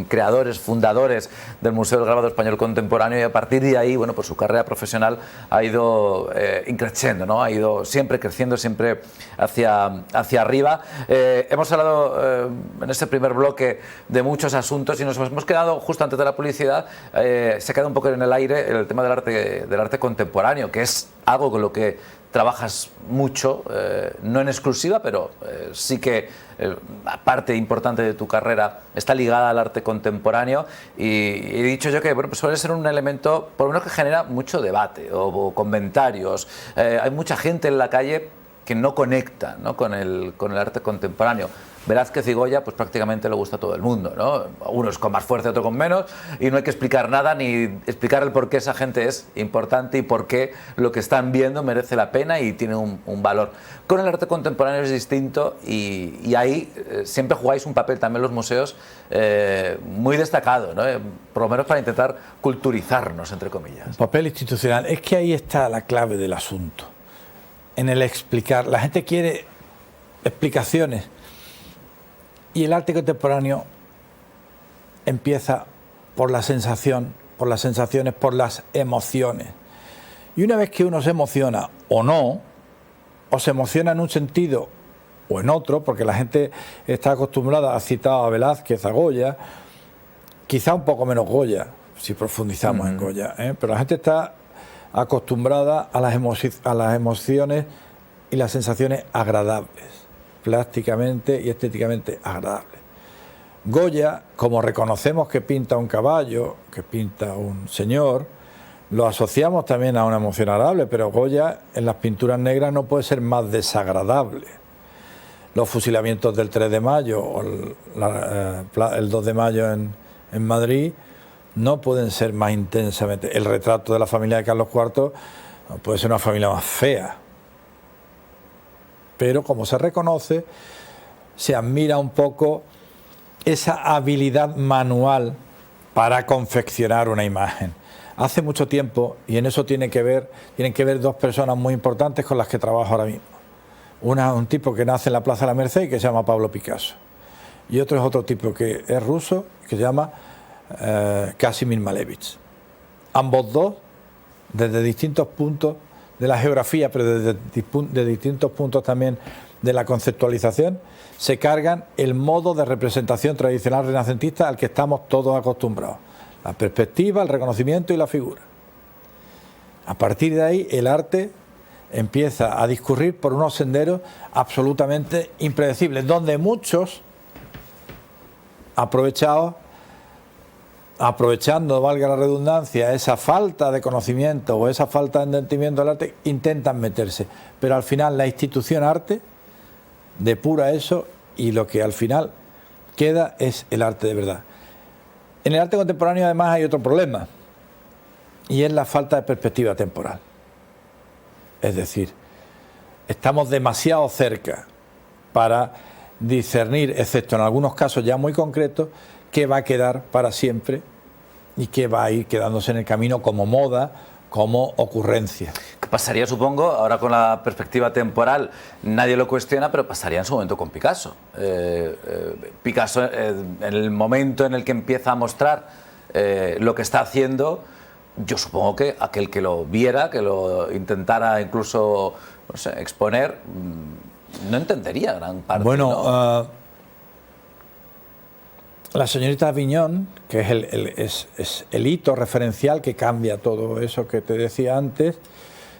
creadores, fundadores del Museo del Grabado Español Contemporáneo, y a partir de ahí, bueno, pues su carrera profesional ha ido increciendo, ¿no? Ha ido siempre creciendo, siempre hacia arriba. Hemos hablado en este primer bloque de muchos asuntos y nos hemos quedado justo antes de la publicidad. Se ha quedado un poco en el aire el tema del arte contemporáneo, que es algo con lo que trabajas mucho, no en exclusiva, pero sí que parte importante de tu carrera está ligada al arte contemporáneo, y he dicho yo que bueno, pues suele ser un elemento por lo menos que genera mucho debate o comentarios. Hay mucha gente en la calle que no conecta, ¿no?, con el arte contemporáneo. Velázquez y Goya, pues prácticamente le gusta a todo el mundo, ¿no? Unos con más fuerza, otros con menos, y no hay que explicar nada ni explicar el por qué esa gente es importante y por qué lo que están viendo merece la pena y tiene un valor. Con el arte contemporáneo es distinto, y ahí siempre jugáis un papel también los museos muy destacado, ¿no? Por lo menos para intentar culturizarnos, entre comillas. Un papel institucional. Es que ahí está la clave del asunto, en el explicar. La gente quiere explicaciones. Y el arte contemporáneo empieza por la sensación, por las sensaciones, por las emociones. Y una vez que uno se emociona o no, o se emociona en un sentido o en otro, porque la gente está acostumbrada a citar a Velázquez, a Goya, quizá un poco menos Goya, si profundizamos en Goya, pero la gente está acostumbrada a las emociones y las sensaciones agradables, plásticamente y estéticamente agradable. Goya, como reconocemos que pinta un caballo, que pinta un señor, lo asociamos también a una emoción agradable, pero Goya en las pinturas negras no puede ser más desagradable. Los fusilamientos del 3 de mayo o el 2 de mayo en Madrid no pueden ser más intensamente. El retrato de la familia de Carlos IV no puede ser una familia más fea. Pero como se reconoce, se admira un poco esa habilidad manual para confeccionar una imagen. Hace mucho tiempo, y en eso tienen que ver dos personas muy importantes con las que trabajo ahora mismo. Un tipo que nace en la Plaza de la Merced y que se llama Pablo Picasso. Y otro es otro tipo que es ruso, que se llama Kazimir Malevich. Ambos dos, desde distintos puntos de la geografía, pero desde distintos puntos también de la conceptualización, se cargan el modo de representación tradicional renacentista al que estamos todos acostumbrados. La perspectiva, el reconocimiento y la figura. A partir de ahí, el arte empieza a discurrir por unos senderos absolutamente impredecibles, donde muchos, aprovechando, valga la redundancia, esa falta de conocimiento o esa falta de entendimiento del arte, intentan meterse. Pero al final la institución arte depura eso y lo que al final queda es el arte de verdad. En el arte contemporáneo además hay otro problema, y es la falta de perspectiva temporal. Es decir, estamos demasiado cerca para discernir, excepto en algunos casos ya muy concretos, qué va a quedar para siempre y qué va a ir quedándose en el camino como moda, como ocurrencia. ¿Qué pasaría, supongo, ahora con la perspectiva temporal? Nadie lo cuestiona, pero pasaría en su momento con Picasso. Picasso, en el momento en el que empieza a mostrar lo que está haciendo, yo supongo que aquel que lo viera, que lo intentara incluso, no sé, exponer, no entendería gran parte. Bueno, ¿no? La señorita Aviñón, que es el hito referencial que cambia todo eso que te decía antes,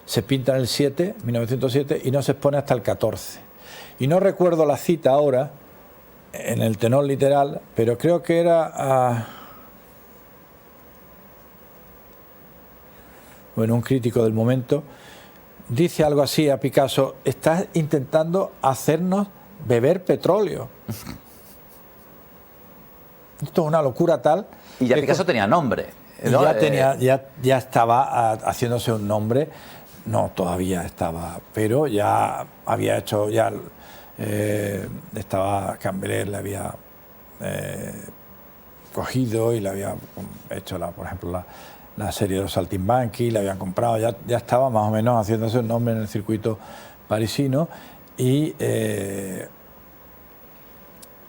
se pinta en el 7, 1907, y no se expone hasta el 14. Y no recuerdo la cita ahora, en el tenor literal, pero creo que era bueno, un crítico del momento, dice algo así a Picasso: estás intentando hacernos beber petróleo. Esto es una locura tal. Y ya Picasso tenía nombre, ¿no? Ya estaba haciéndose un nombre. No, todavía estaba, pero ya había hecho, estaba Cambrer, le había cogido y le había hecho, por ejemplo, la serie de los Saltimbanqui, le habían comprado, ya estaba más o menos haciéndose un nombre en el circuito parisino y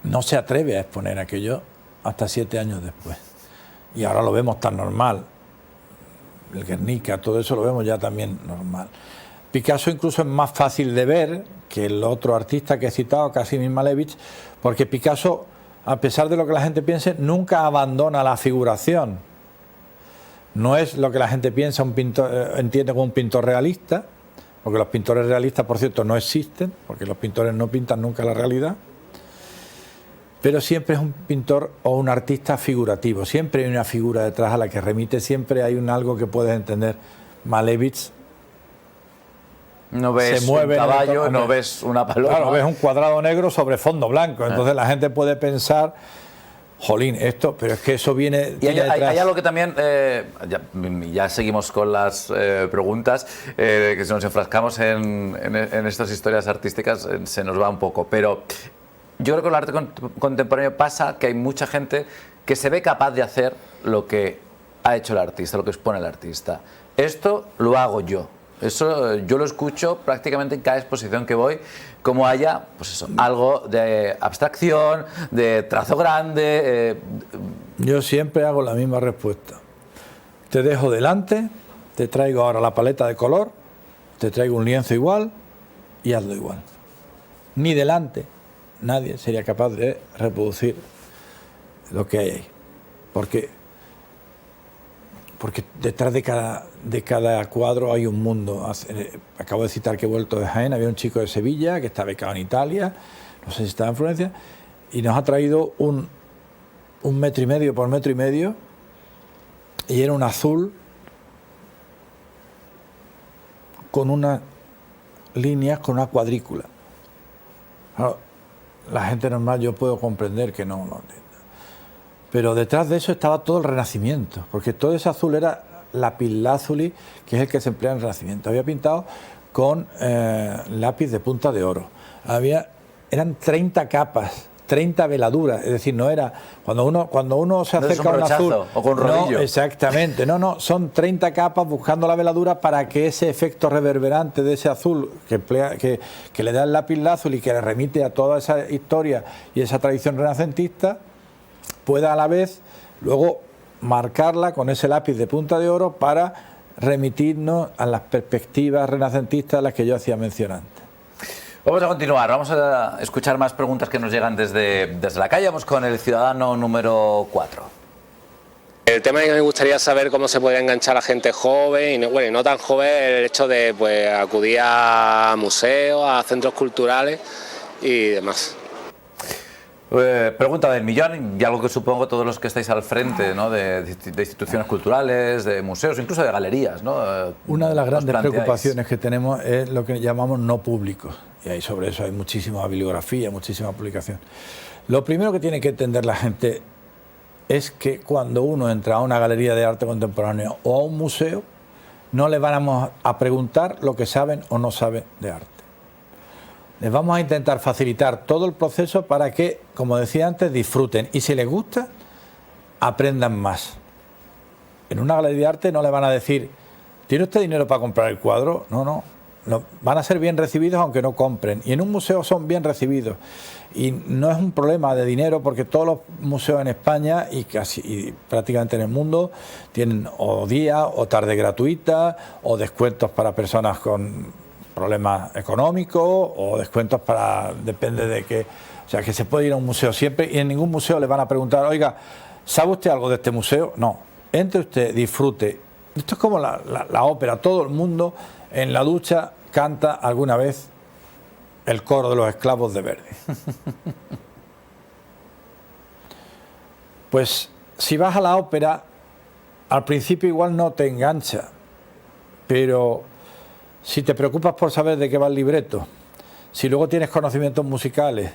no se atreve a exponer aquello hasta 7 años después. Y ahora lo vemos tan normal. El Guernica, todo eso lo vemos ya también normal. Picasso incluso es más fácil de ver que el otro artista que he citado, Kazimierz Malevich, porque Picasso, a pesar de lo que la gente piense, nunca abandona la figuración. No es lo que la gente piensa, un pintor entiende como un pintor realista, porque los pintores realistas, por cierto, no existen, porque los pintores no pintan nunca la realidad. Pero siempre es un pintor o un artista figurativo, siempre hay una figura detrás a la que remite, siempre hay algo que puedes entender. Malevich no ves se mueve un caballo, no ves una paloma. Claro, ves un cuadrado negro sobre fondo blanco, entonces la gente puede pensar, jolín, esto, pero es que eso viene... Y hay algo que también, ya seguimos con las preguntas, que si nos enfrascamos en estas historias artísticas se nos va un poco, pero... Yo creo que con el arte contemporáneo pasa que hay mucha gente que se ve capaz de hacer lo que ha hecho el artista, lo que expone el artista. Esto lo hago yo. Eso yo lo escucho prácticamente en cada exposición que voy, como haya, pues eso, algo de abstracción, de trazo grande. Yo siempre hago la misma respuesta. Te dejo delante, te traigo ahora la paleta de color, te traigo un lienzo igual y hazlo igual. Ni delante. Nadie sería capaz de reproducir lo que hay ahí. Porque detrás de cada cuadro hay un mundo. Acabo de citar que he vuelto de Jaén, había un chico de Sevilla que está becado en Italia, no sé si estaba en Florencia, y nos ha traído un 1,5 metros por 1,5 metros, y era un azul con unas líneas, con una cuadrícula. Claro, la gente normal yo puedo comprender que no lo entienda. Pero detrás de eso estaba todo el Renacimiento, porque todo ese azul era lapislázuli, que es el que se emplea en el Renacimiento. Había pintado con lápiz de punta de oro. Eran 30 capas, 30 veladuras, es decir, no era... Cuando uno se acerca a un azul... O con rodillo. No, exactamente, no, son 30 capas buscando la veladura para que ese efecto reverberante de ese azul que le da el lapislázuli y que le remite a toda esa historia y esa tradición renacentista, pueda a la vez luego marcarla con ese lápiz de punta de oro para remitirnos a las perspectivas renacentistas a las que yo hacía mención antes. Vamos a continuar, vamos a escuchar más preguntas que nos llegan desde la calle. Vamos con el ciudadano número 4. El tema es que me gustaría saber cómo se puede enganchar a gente joven y no tan joven el hecho de acudir a museos, a centros culturales y demás. Pregunta del millón, y algo que supongo todos los que estáis al frente, ¿no? de instituciones culturales, de museos, incluso de galerías, ¿no? Una de las grandes preocupaciones que tenemos es lo que llamamos no públicos, y ahí sobre eso hay muchísima bibliografía, muchísima publicación. Lo primero que tiene que entender la gente es que cuando uno entra a una galería de arte contemporáneo o a un museo, no le vamos a preguntar lo que saben o no saben de arte. Les vamos a intentar facilitar todo el proceso para que, como decía antes, disfruten. Y si les gusta, aprendan más. En una galería de arte no le van a decir, ¿tiene usted dinero para comprar el cuadro? No, no. Van a ser bien recibidos aunque no compren. Y en un museo son bien recibidos. Y no es un problema de dinero porque todos los museos en España y prácticamente en el mundo tienen o día o tarde gratuita o descuentos para personas con problemas económicos o descuentos para... depende de qué... O sea, que se puede ir a un museo siempre y en ningún museo le van a preguntar, oiga, ¿sabe usted algo de este museo? No. Entre usted, disfrute. Esto es como la ópera. Todo el mundo en la ducha canta alguna vez el coro de los esclavos de Verdi. Pues si vas a la ópera, al principio igual no te engancha, pero si te preocupas por saber de qué va el libreto, si luego tienes conocimientos musicales,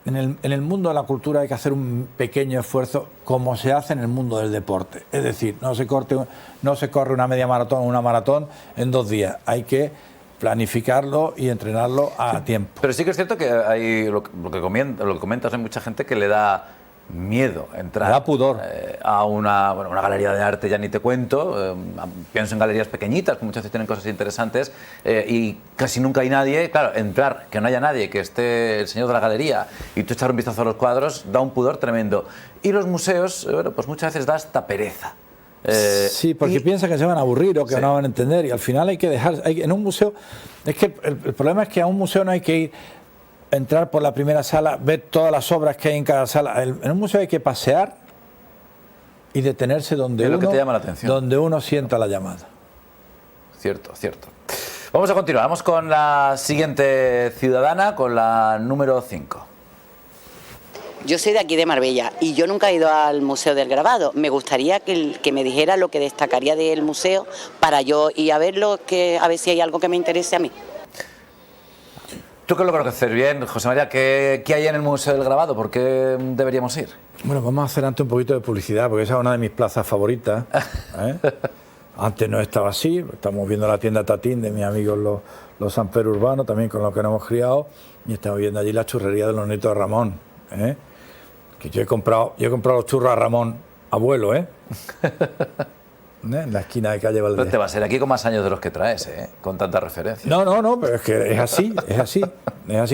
en el mundo de la cultura hay que hacer un pequeño esfuerzo como se hace en el mundo del deporte. Es decir, no se corre una media maratón o una maratón en 2 días. Hay que planificarlo y entrenarlo a tiempo. Pero sí que es cierto que hay lo que comentas, hay mucha gente que le da miedo entrar. Me da pudor. A una galería de arte, ya ni te cuento. Pienso en galerías pequeñitas que muchas veces tienen cosas interesantes y casi nunca hay nadie. Claro, entrar, que no haya nadie, que esté el señor de la galería y tú echar un vistazo a los cuadros, da un pudor tremendo. Y los museos, pues muchas veces da hasta pereza. Sí, porque piensan que se van a aburrir o que no van a entender y al final hay que dejar... en un museo... Es que el problema es que a un museo no hay que ir... entrar por la primera sala, ver todas las obras que hay en cada sala. En un museo hay que pasear y detenerse donde uno sienta la llamada. Cierto, cierto. Vamos a continuar, vamos con la siguiente ciudadana, con la número 5. Yo soy de aquí de Marbella y yo nunca he ido al Museo del Grabado. Me gustaría que me dijera lo que destacaría del museo para yo ir a verlo, a ver si hay algo que me interese a mí. Tú que lo conoces bien, José María, ¿qué hay en el Museo del Grabado? ¿Por qué deberíamos ir? Bueno, vamos a hacer antes un poquito de publicidad, porque esa es una de mis plazas favoritas. Antes no estaba así, estamos viendo la tienda Tatín de mis amigos los Sanfer Urbanos, también con los que nos hemos criado, y estamos viendo allí la churrería de los nietos de Ramón. Que yo he comprado los churros a Ramón, abuelo, en la esquina de calle Valdés. Pero te va a ser aquí con más años de los que traes, con tanta referencia. No, pero es que es así,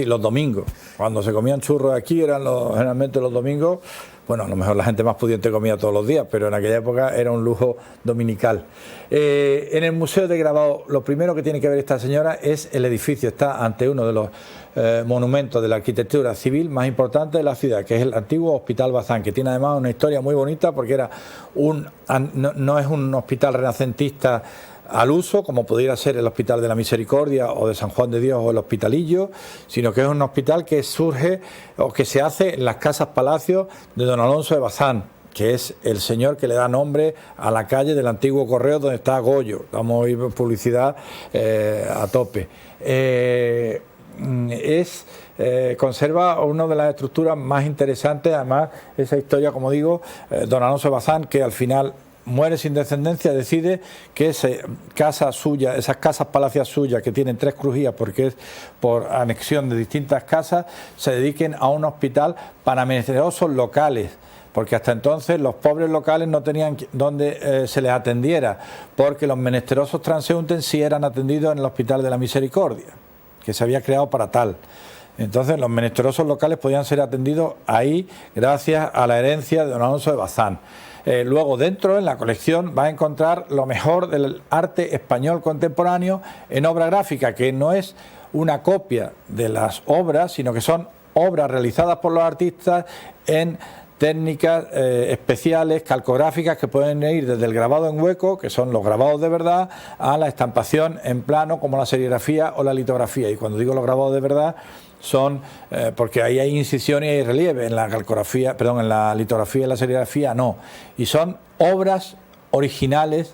los domingos. Cuando se comían churros aquí eran generalmente los domingos. Bueno, a lo mejor la gente más pudiente comía todos los días, pero en aquella época era un lujo dominical. En el Museo de Grabado, lo primero que tiene que ver esta señora es el edificio. Está ante uno de los monumentos de la arquitectura civil más importantes de la ciudad, que es el antiguo Hospital Bazán, que tiene además una historia muy bonita porque era no es un hospital renacentista al uso, como pudiera ser el Hospital de la Misericordia o de San Juan de Dios o el Hospitalillo, sino que es un hospital que surge o que se hace en las casas palacios de don Alonso de Bazán, que es el señor que le da nombre a la calle del antiguo Correo donde está Goyo. Vamos a ir publicidad a tope. Conserva una de las estructuras más interesantes, además esa historia, como digo, don Alonso de Bazán, que al final muere sin descendencia, decide que esas casas palacias suyas, que tienen 3 crujías porque es por anexión de distintas casas, se dediquen a un hospital para menesterosos locales, porque hasta entonces los pobres locales no tenían donde se les atendiera, porque los menesterosos transeúntes sí eran atendidos en el Hospital de la Misericordia, que se había creado para tal. Entonces los menesterosos locales podían ser atendidos ahí gracias a la herencia de don Alonso de Bazán. Luego dentro, en la colección, va a encontrar lo mejor del arte español contemporáneo en obra gráfica, que no es una copia de las obras, sino que son obras realizadas por los artistas en técnicas especiales, calcográficas, que pueden ir desde el grabado en hueco, que son los grabados de verdad, a la estampación en plano, como la serigrafía o la litografía. Y cuando digo los grabados de verdad, son porque ahí hay incisiones y hay relieve, en la calcografía, perdón, en la litografía y la serigrafía no. Y son obras originales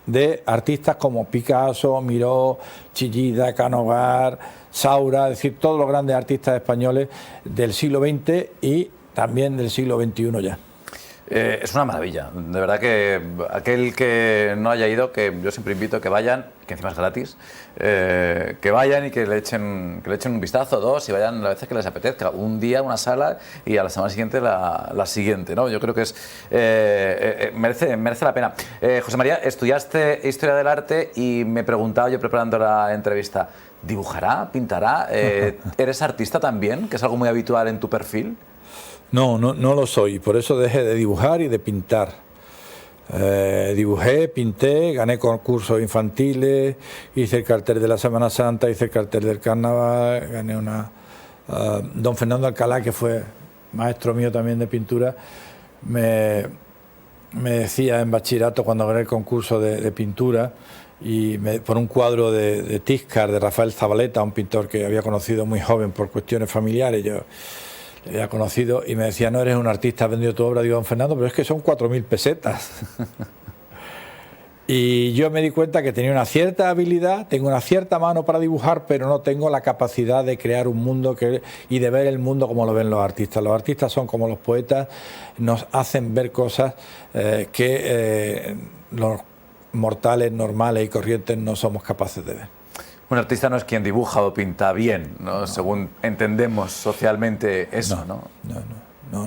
de artistas como Picasso, Miró, Chillida, Canogar, Saura, es decir, todos los grandes artistas españoles del siglo XX y también del siglo XXI ya. Es una maravilla, de verdad que aquel que no haya ido, que yo siempre invito a que vayan, que encima es gratis, que vayan y que le echen un vistazo, dos, y vayan las veces que les apetezca, un día una sala y a la semana siguiente la siguiente, ¿no? Yo creo que merece la pena. José María, estudiaste Historia del Arte y me preguntaba yo preparando la entrevista, ¿dibujará? ¿Pintará? ¿Eres artista también? Que es algo muy habitual en tu perfil. No lo soy, por eso dejé de dibujar y de pintar. Dibujé, pinté, gané concursos infantiles, hice el cartel de la Semana Santa, hice el cartel del Carnaval, gané una... don Fernando Alcalá, que fue maestro mío también de pintura, me decía en bachillerato, cuando gané el concurso de pintura, y por un cuadro de Tiscar, de Rafael Zabaleta, un pintor que había conocido muy joven por cuestiones familiares, yo le había conocido, y me decía, no eres un artista, has vendido tu obra. Digo, don Fernando, pero es que son 4.000 pesetas. Y yo me di cuenta que tenía una cierta habilidad, tengo una cierta mano para dibujar, pero no tengo la capacidad de crear un mundo y de ver el mundo como lo ven los artistas. Los artistas son como los poetas, nos hacen ver cosas que los mortales, normales y corrientes no somos capaces de ver. Un artista no es quien dibuja o pinta bien, ¿no? No. Según entendemos socialmente eso, ¿no?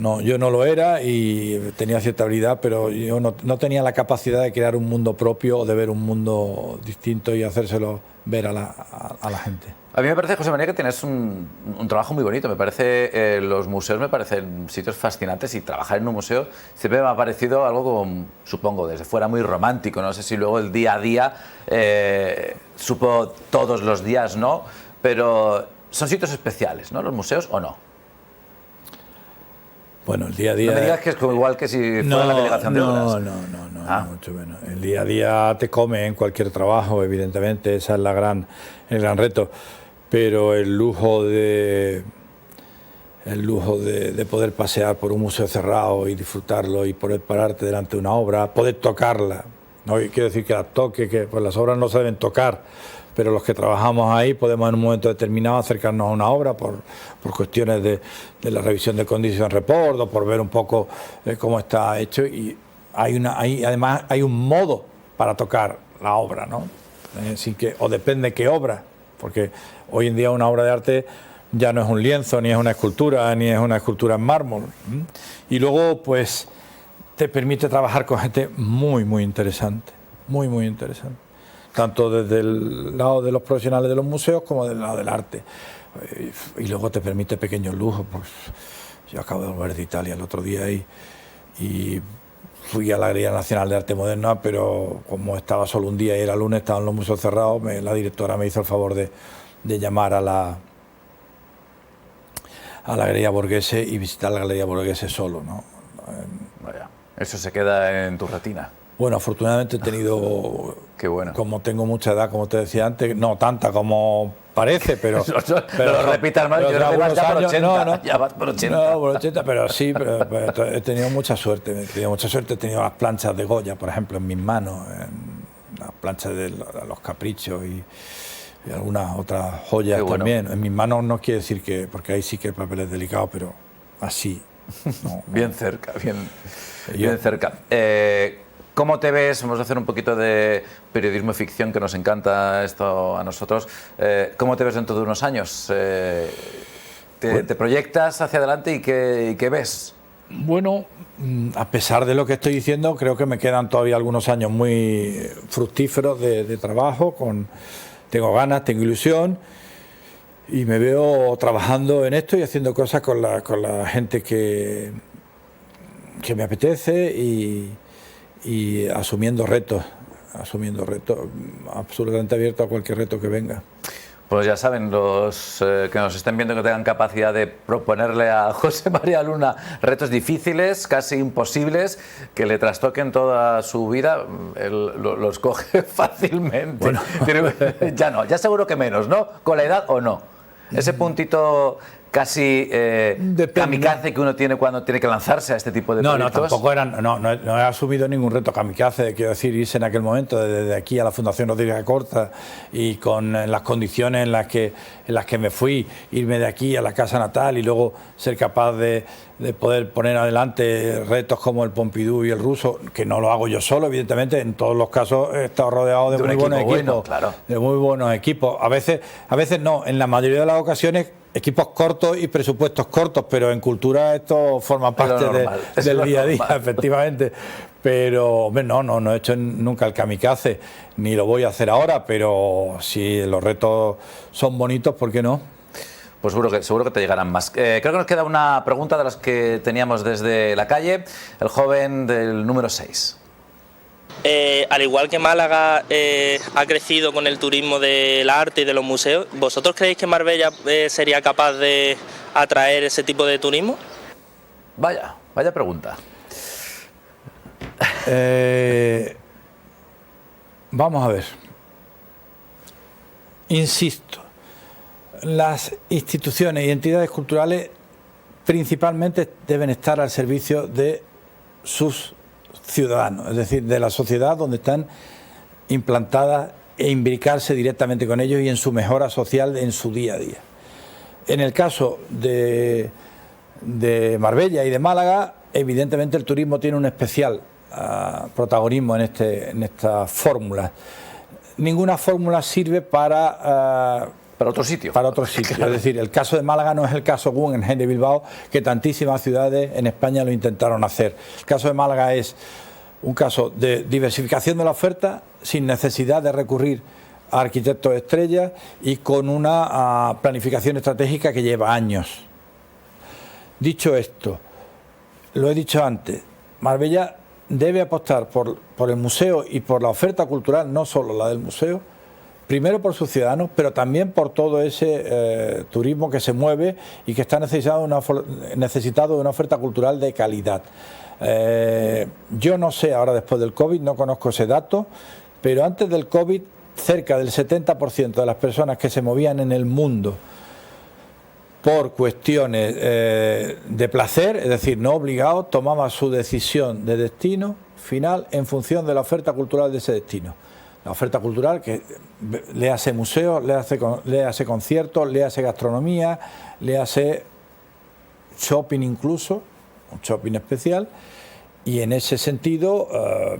No, yo no lo era y tenía cierta habilidad, pero yo no tenía la capacidad de crear un mundo propio o de ver un mundo distinto y hacérselo ver a la gente. A mí me parece, José María, que tienes un trabajo muy bonito. Me parece, los museos me parecen sitios fascinantes, y trabajar en un museo siempre me ha parecido algo como, supongo, desde fuera muy romántico. No sé si luego el día a día, supo todos los días, ¿no? Pero son sitios especiales, ¿no? Los museos, ¿o no? Bueno, el día a día... No me digas que es como igual que si fuera la delegación de obras. No, mucho menos. El día a día te come en cualquier trabajo, evidentemente, ese es el gran reto. Pero el lujo de poder pasear por un museo cerrado y disfrutarlo y poder pararte delante de una obra, poder tocarla. No quiero decir que la toque, que pues las obras no se deben tocar, pero los que trabajamos ahí podemos en un momento determinado acercarnos a una obra por cuestiones de la revisión de condition report o por ver un poco cómo está hecho, y además hay un modo para tocar la obra, ¿no? O depende qué obra, porque hoy en día una obra de arte ya no es un lienzo, ni es una escultura, ni es una escultura en mármol. Y luego, pues, te permite trabajar con gente muy interesante, muy interesante. Tanto desde el lado de los profesionales de los museos como del lado del arte. Y luego te permite pequeños lujos. Pues yo acabo de volver de Italia el otro día y fui a la Galería Nacional de Arte Moderna, pero como estaba solo un día y era lunes, estaban los museos cerrados, la directora me hizo el favor de llamar a la Galería Borghese y visitar la Galería Borghese solo, ¿no? Vaya, eso se queda en tu retina. Bueno, afortunadamente he tenido, qué bueno, como tengo mucha edad, como te decía antes, no tanta como parece, pero lo repitas más, yo creo que vas ya por 80, ya vas por 80. No, por 80, pero sí, pero he tenido mucha suerte, he tenido las planchas de Goya, por ejemplo, en mis manos, las planchas de los caprichos y algunas otras joyas también. En mis manos no quiere decir que, porque ahí sí que el papel es delicado, pero así. Bien cerca, bien cerca. ¿Cómo te ves? Vamos a hacer un poquito de periodismo ficción, que nos encanta esto a nosotros. ¿Cómo te ves dentro de unos años? ¿Te proyectas hacia adelante y qué ves? Bueno, a pesar de lo que estoy diciendo, creo que me quedan todavía algunos años muy fructíferos de trabajo. Tengo ganas, tengo ilusión y me veo trabajando en esto y haciendo cosas con la gente que me apetece y asumiendo retos, absolutamente abierto a cualquier reto que venga. Pues ya saben, los que nos estén viendo, que tengan capacidad de proponerle a José María Luna retos difíciles, casi imposibles, que le trastoquen toda su vida, él los coge fácilmente. Bueno. Ya seguro que menos, ¿no? Con la edad o no. Ese puntito casi kamikaze que uno tiene cuando tiene que lanzarse a este tipo de proyectos? No, tampoco eran, no he asumido ningún reto kamikaze, quiero decir, irse en aquel momento desde aquí a la Fundación Rodríguez Acorta y con las condiciones en las que me fui, irme de aquí a la casa natal y luego ser capaz de poder poner adelante retos como el Pompidou y el Ruso, que no lo hago yo solo, evidentemente, en todos los casos he estado rodeado de muy buenos equipos, bueno, claro. de muy buenos equipos. A veces no, en la mayoría de las ocasiones equipos cortos y presupuestos cortos, pero en cultura esto forma parte del día a día, efectivamente. Pero no he hecho nunca el kamikaze, ni lo voy a hacer ahora, pero si los retos son bonitos, ¿por qué no? Pues seguro que te llegarán más. Creo que nos queda una pregunta de las que teníamos desde la calle, el joven del número 6. Al igual que Málaga ha crecido con el turismo del arte y de los museos, ¿vosotros creéis que Marbella sería capaz de atraer ese tipo de turismo? Vaya pregunta. Vamos a ver. Insisto, las instituciones y entidades culturales principalmente deben estar al servicio de sus ciudadanos, es decir, de la sociedad donde están implantadas e imbricarse directamente con ellos y en su mejora social en su día a día. En el caso de Marbella y de Málaga, evidentemente el turismo tiene un especial protagonismo en esta fórmula. Ninguna fórmula sirve para otro sitio. Claro. Es decir, el caso de Málaga no es el caso Guggenheim de Bilbao, que tantísimas ciudades en España lo intentaron hacer. El caso de Málaga es un caso de diversificación de la oferta sin necesidad de recurrir a arquitectos estrellas y con una planificación estratégica que lleva años. Dicho esto, lo he dicho antes, Marbella debe apostar por el museo y por la oferta cultural, no solo la del museo, primero por sus ciudadanos, pero también por todo ese turismo que se mueve y que está necesitado de una oferta cultural de calidad. Yo no sé, ahora después del COVID, no conozco ese dato, pero antes del COVID, cerca del 70% de las personas que se movían en el mundo por cuestiones de placer, es decir, no obligados, tomaban su decisión de destino final en función de la oferta cultural de ese destino. La oferta cultural que le hace museos, le hace conciertos, le hace gastronomía, le hace shopping incluso, un shopping especial, y en ese sentido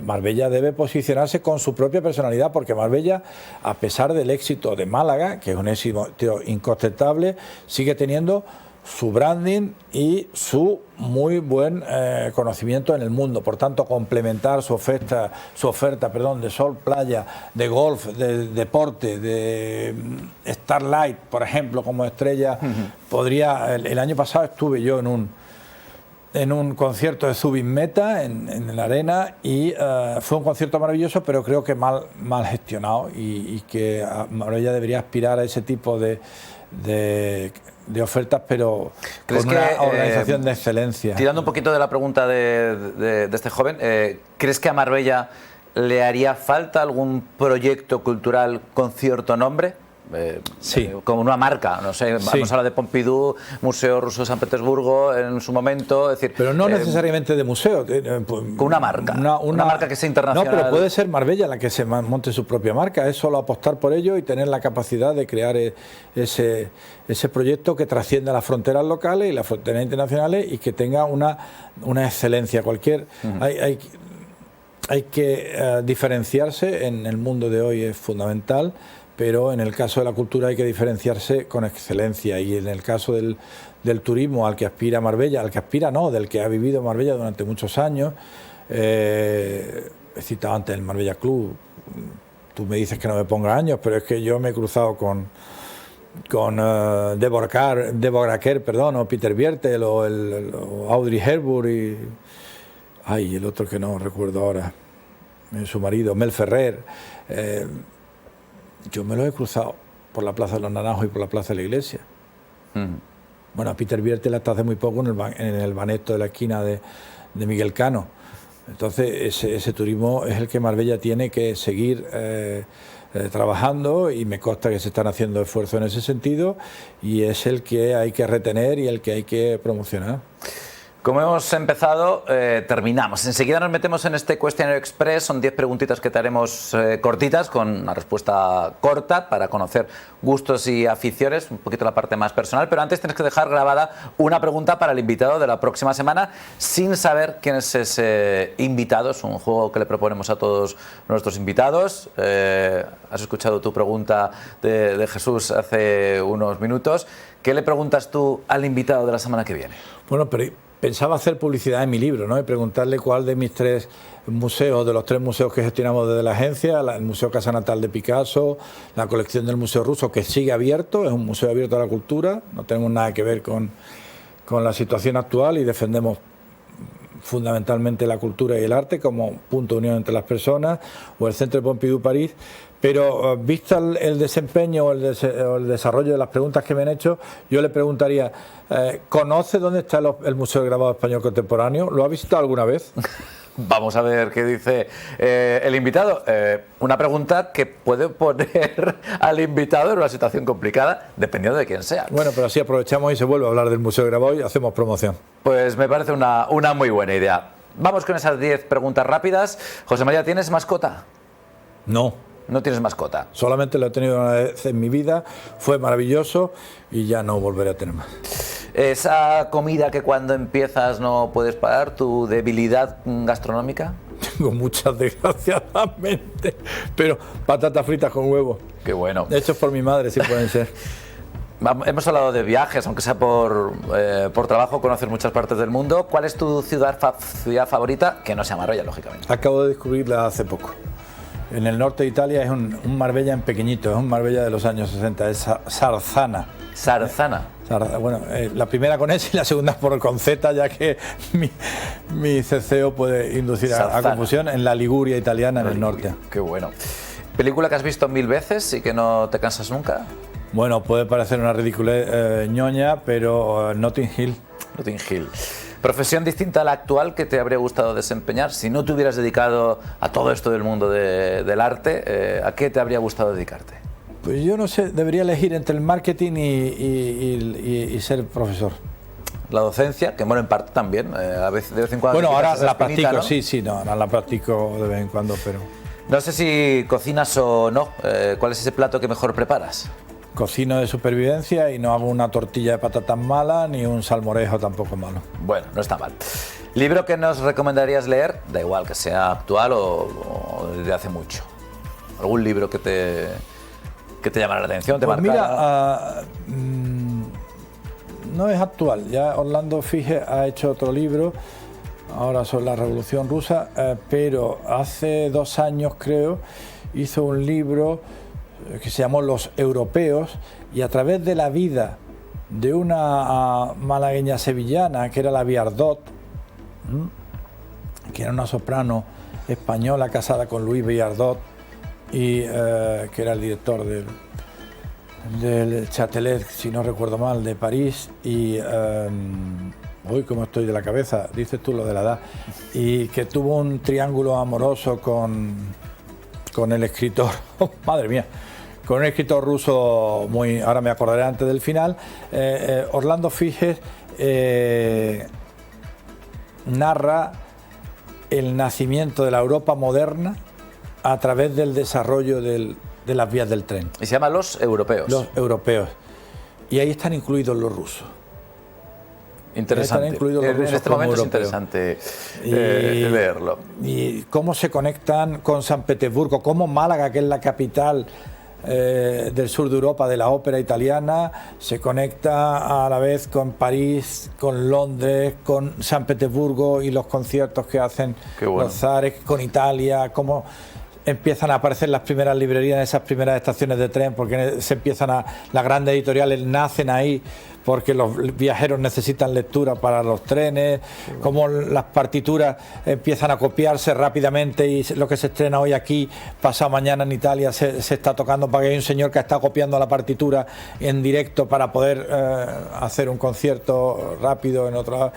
Marbella debe posicionarse con su propia personalidad, porque Marbella, a pesar del éxito de Málaga, que es un éxito incontestable, sigue teniendo su branding y su muy buen conocimiento en el mundo. Por tanto, complementar su oferta de sol, playa, de golf, de deporte, de Starlight, por ejemplo, como estrella, podría... El año pasado estuve yo en un concierto de Zubin Mehta en la arena y fue un concierto maravilloso, pero creo que mal gestionado y que Marbella debería aspirar a ese tipo de ofertas, pero con una organización de excelencia. Tirando un poquito de la pregunta de este joven, ¿crees que a Marbella le haría falta algún proyecto cultural con cierto nombre? Sí. Como una marca, no sé, sí. Hemos hablado de Pompidou, Museo Ruso de San Petersburgo en su momento, es decir, pero no necesariamente de museo, con una marca, una marca que sea internacional. No, pero puede ser Marbella la que se monte su propia marca, es solo apostar por ello y tener la capacidad de crear ese proyecto que trascienda las fronteras locales y las fronteras internacionales y que tenga una excelencia. Hay que diferenciarse en el mundo de hoy, es fundamental, pero en el caso de la cultura hay que diferenciarse con excelencia, y en el caso del turismo al que aspira Marbella, del que ha vivido Marbella durante muchos años, he citado antes el Marbella Club, tú me dices que no me ponga años, pero es que yo me he cruzado con Deborah Kerr, o Peter Biertel, o Audrey Hepburn y el otro que no recuerdo ahora, su marido, Mel Ferrer. Yo me lo he cruzado por la Plaza de los Naranjos y por la Plaza de la Iglesia. Bueno, a Peter Biertel hasta hace muy poco en el Banesto de la esquina de Miguel Cano. Entonces ese turismo es el que Marbella tiene que seguir trabajando, y me consta que se están haciendo esfuerzos en ese sentido, y es el que hay que retener y el que hay que promocionar. Como hemos empezado, terminamos. Enseguida nos metemos en este cuestionario express. Son 10 preguntitas que te haremos cortitas, con una respuesta corta, para conocer gustos y aficiones, un poquito la parte más personal. Pero antes tienes que dejar grabada una pregunta para el invitado de la próxima semana, sin saber quién es ese invitado. Es un juego que le proponemos a todos nuestros invitados. Has escuchado tu pregunta de Jesús hace unos minutos. ¿Qué le preguntas tú al invitado de la semana que viene? Bueno, pero pensaba hacer publicidad en mi libro, ¿no? Y preguntarle cuál de mis 3 museos, de los 3 museos que gestionamos desde la agencia, el Museo Casa Natal de Picasso, la colección del Museo Ruso, que sigue abierto, es un museo abierto a la cultura, no tenemos nada que ver con la situación actual, y defendemos fundamentalmente la cultura y el arte como punto de unión entre las personas, o el Centro de Pompidou París. Pero vista el desempeño o el desarrollo de las preguntas que me han hecho, yo le preguntaría, ¿conoce dónde está el Museo del Grabado Español Contemporáneo? ¿Lo ha visitado alguna vez? Vamos a ver qué dice el invitado. Una pregunta que puede poner al invitado en una situación complicada, dependiendo de quién sea. Bueno, pero así aprovechamos y se vuelve a hablar del Museo del Grabado y hacemos promoción. Pues me parece una muy buena idea. Vamos con esas 10 preguntas rápidas. José María, ¿tienes mascota? No. No tienes mascota. Solamente lo he tenido una vez en mi vida, fue maravilloso y ya no volveré a tener más. ¿Esa comida que cuando empiezas no puedes parar, tu debilidad gastronómica? Tengo muchas, desgraciadamente, pero patatas fritas con huevo. Qué bueno. Hechos por mi madre, sí pueden ser. Hemos hablado de viajes, aunque sea por trabajo, conocer muchas partes del mundo. ¿Cuál es tu ciudad favorita? Que no sea Marbella, lógicamente. Acabo de descubrirla hace poco. En el norte de Italia es un Marbella en pequeñito, es un Marbella de los años 60, es Sarzana. Sarzana. Bueno, la primera con S y la segunda con Z, ya que mi ceceo puede inducir a confusión, en la Liguria italiana, en el norte. Qué bueno. ¿Película que has visto 1000 veces y que no te cansas nunca? Bueno, puede parecer una ridiculez ñoña, pero Notting Hill. Notting Hill. ¿Profesión distinta a la actual que te habría gustado desempeñar? Si no te hubieras dedicado a todo esto del mundo del arte, ¿a qué te habría gustado dedicarte? Pues yo no sé, debería elegir entre el marketing y ser profesor. La docencia, que bueno, en parte también, a veces de vez en cuando... Bueno, ahora la practico, ¿no? sí, ahora la practico de vez en cuando, pero... No sé si cocinas o no, ¿cuál es ese plato que mejor preparas? Cocino de supervivencia y no hago una tortilla de patatas mala ni un salmorejo tampoco malo. Bueno, no está mal. ¿Libro que nos recomendarías leer? Da igual que sea actual o de hace mucho. ¿Algún libro que te llamara la atención? ¿Te pues marcara? Mira, no es actual. Ya Orlando Figes ha hecho otro libro, ahora sobre la Revolución Rusa, pero hace 2 años creo hizo un libro que se llamó Los Europeos, y a través de la vida de una malagueña sevillana que era la Viardot, que era una soprano española casada con Luis Viardot, y que era el director del Châtelet, si no recuerdo mal, de París, y uy, cómo estoy de la cabeza, dices tú lo de la edad, y que tuvo un triángulo amoroso con el escritor, oh, madre mía, con un escritor ruso muy, ahora me acordaré antes del final. Orlando Figes narra el nacimiento de la Europa moderna a través del desarrollo de las vías del tren. Y se llama Los Europeos. Los Europeos. Y ahí están incluidos los rusos. Interesante. En este momento es interesante leerlo. Y cómo se conectan con San Petersburgo, cómo Málaga, que es la capital del sur de Europa de la ópera italiana, se conecta a la vez con París, con Londres, con San Petersburgo y los conciertos que hacen los zares, con Italia, cómo empiezan a aparecer las primeras librerías en esas primeras estaciones de tren, porque se empiezan las grandes editoriales nacen ahí porque los viajeros necesitan lectura para los trenes, cómo las partituras empiezan a copiarse rápidamente y lo que se estrena hoy aquí, pasado mañana en Italia se está tocando, porque hay un señor que está copiando la partitura en directo para poder hacer un concierto rápido en otra.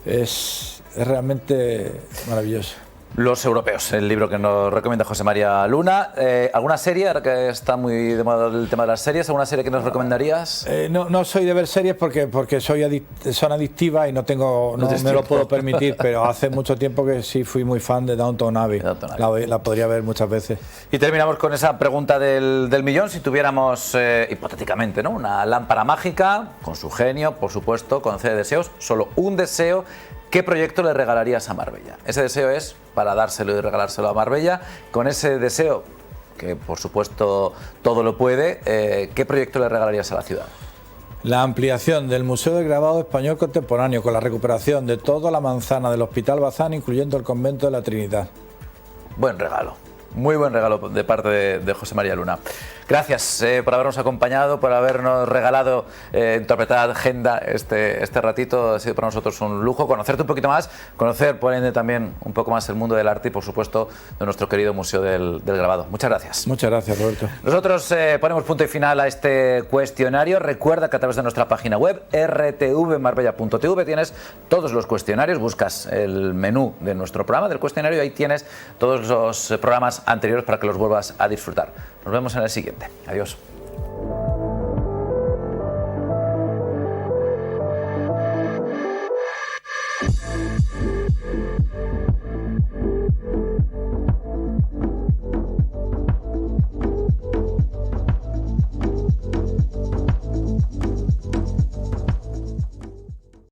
Es realmente maravilloso. Los europeos, el libro que nos recomienda José María Luna. ¿Alguna serie, ahora que está muy de moda el tema de las series, alguna serie que nos recomendarías? No soy de ver series porque son adictivas y no me lo puedo permitir, pero hace mucho tiempo que sí fui muy fan de Downton Abbey. La podría ver muchas veces. Y terminamos con esa pregunta del millón. Si tuviéramos, hipotéticamente, ¿no?, una lámpara mágica, con su genio, por supuesto, concede deseos, solo un deseo, ¿qué proyecto le regalarías a Marbella? Ese deseo es para dárselo y regalárselo a Marbella. Con ese deseo, que por supuesto todo lo puede, ¿qué proyecto le regalarías a la ciudad? La ampliación del Museo del Grabado Español Contemporáneo, con la recuperación de toda la manzana del Hospital Bazán, incluyendo el Convento de la Trinidad. Buen regalo. Muy buen regalo de parte de José María Luna. Gracias por habernos acompañado, por habernos regalado interpretar agenda este ratito. Ha sido para nosotros un lujo conocerte un poquito más, conocer por ende también un poco más el mundo del arte y por supuesto de nuestro querido Museo del Grabado. Muchas gracias. Muchas gracias, Roberto. Nosotros ponemos punto y final a este cuestionario. Recuerda que a través de nuestra página web rtvmarbella.tv tienes todos los cuestionarios, buscas el menú de nuestro programa del cuestionario y ahí tienes todos los programas anteriores para que los vuelvas a disfrutar. Nos vemos en el siguiente. Adiós.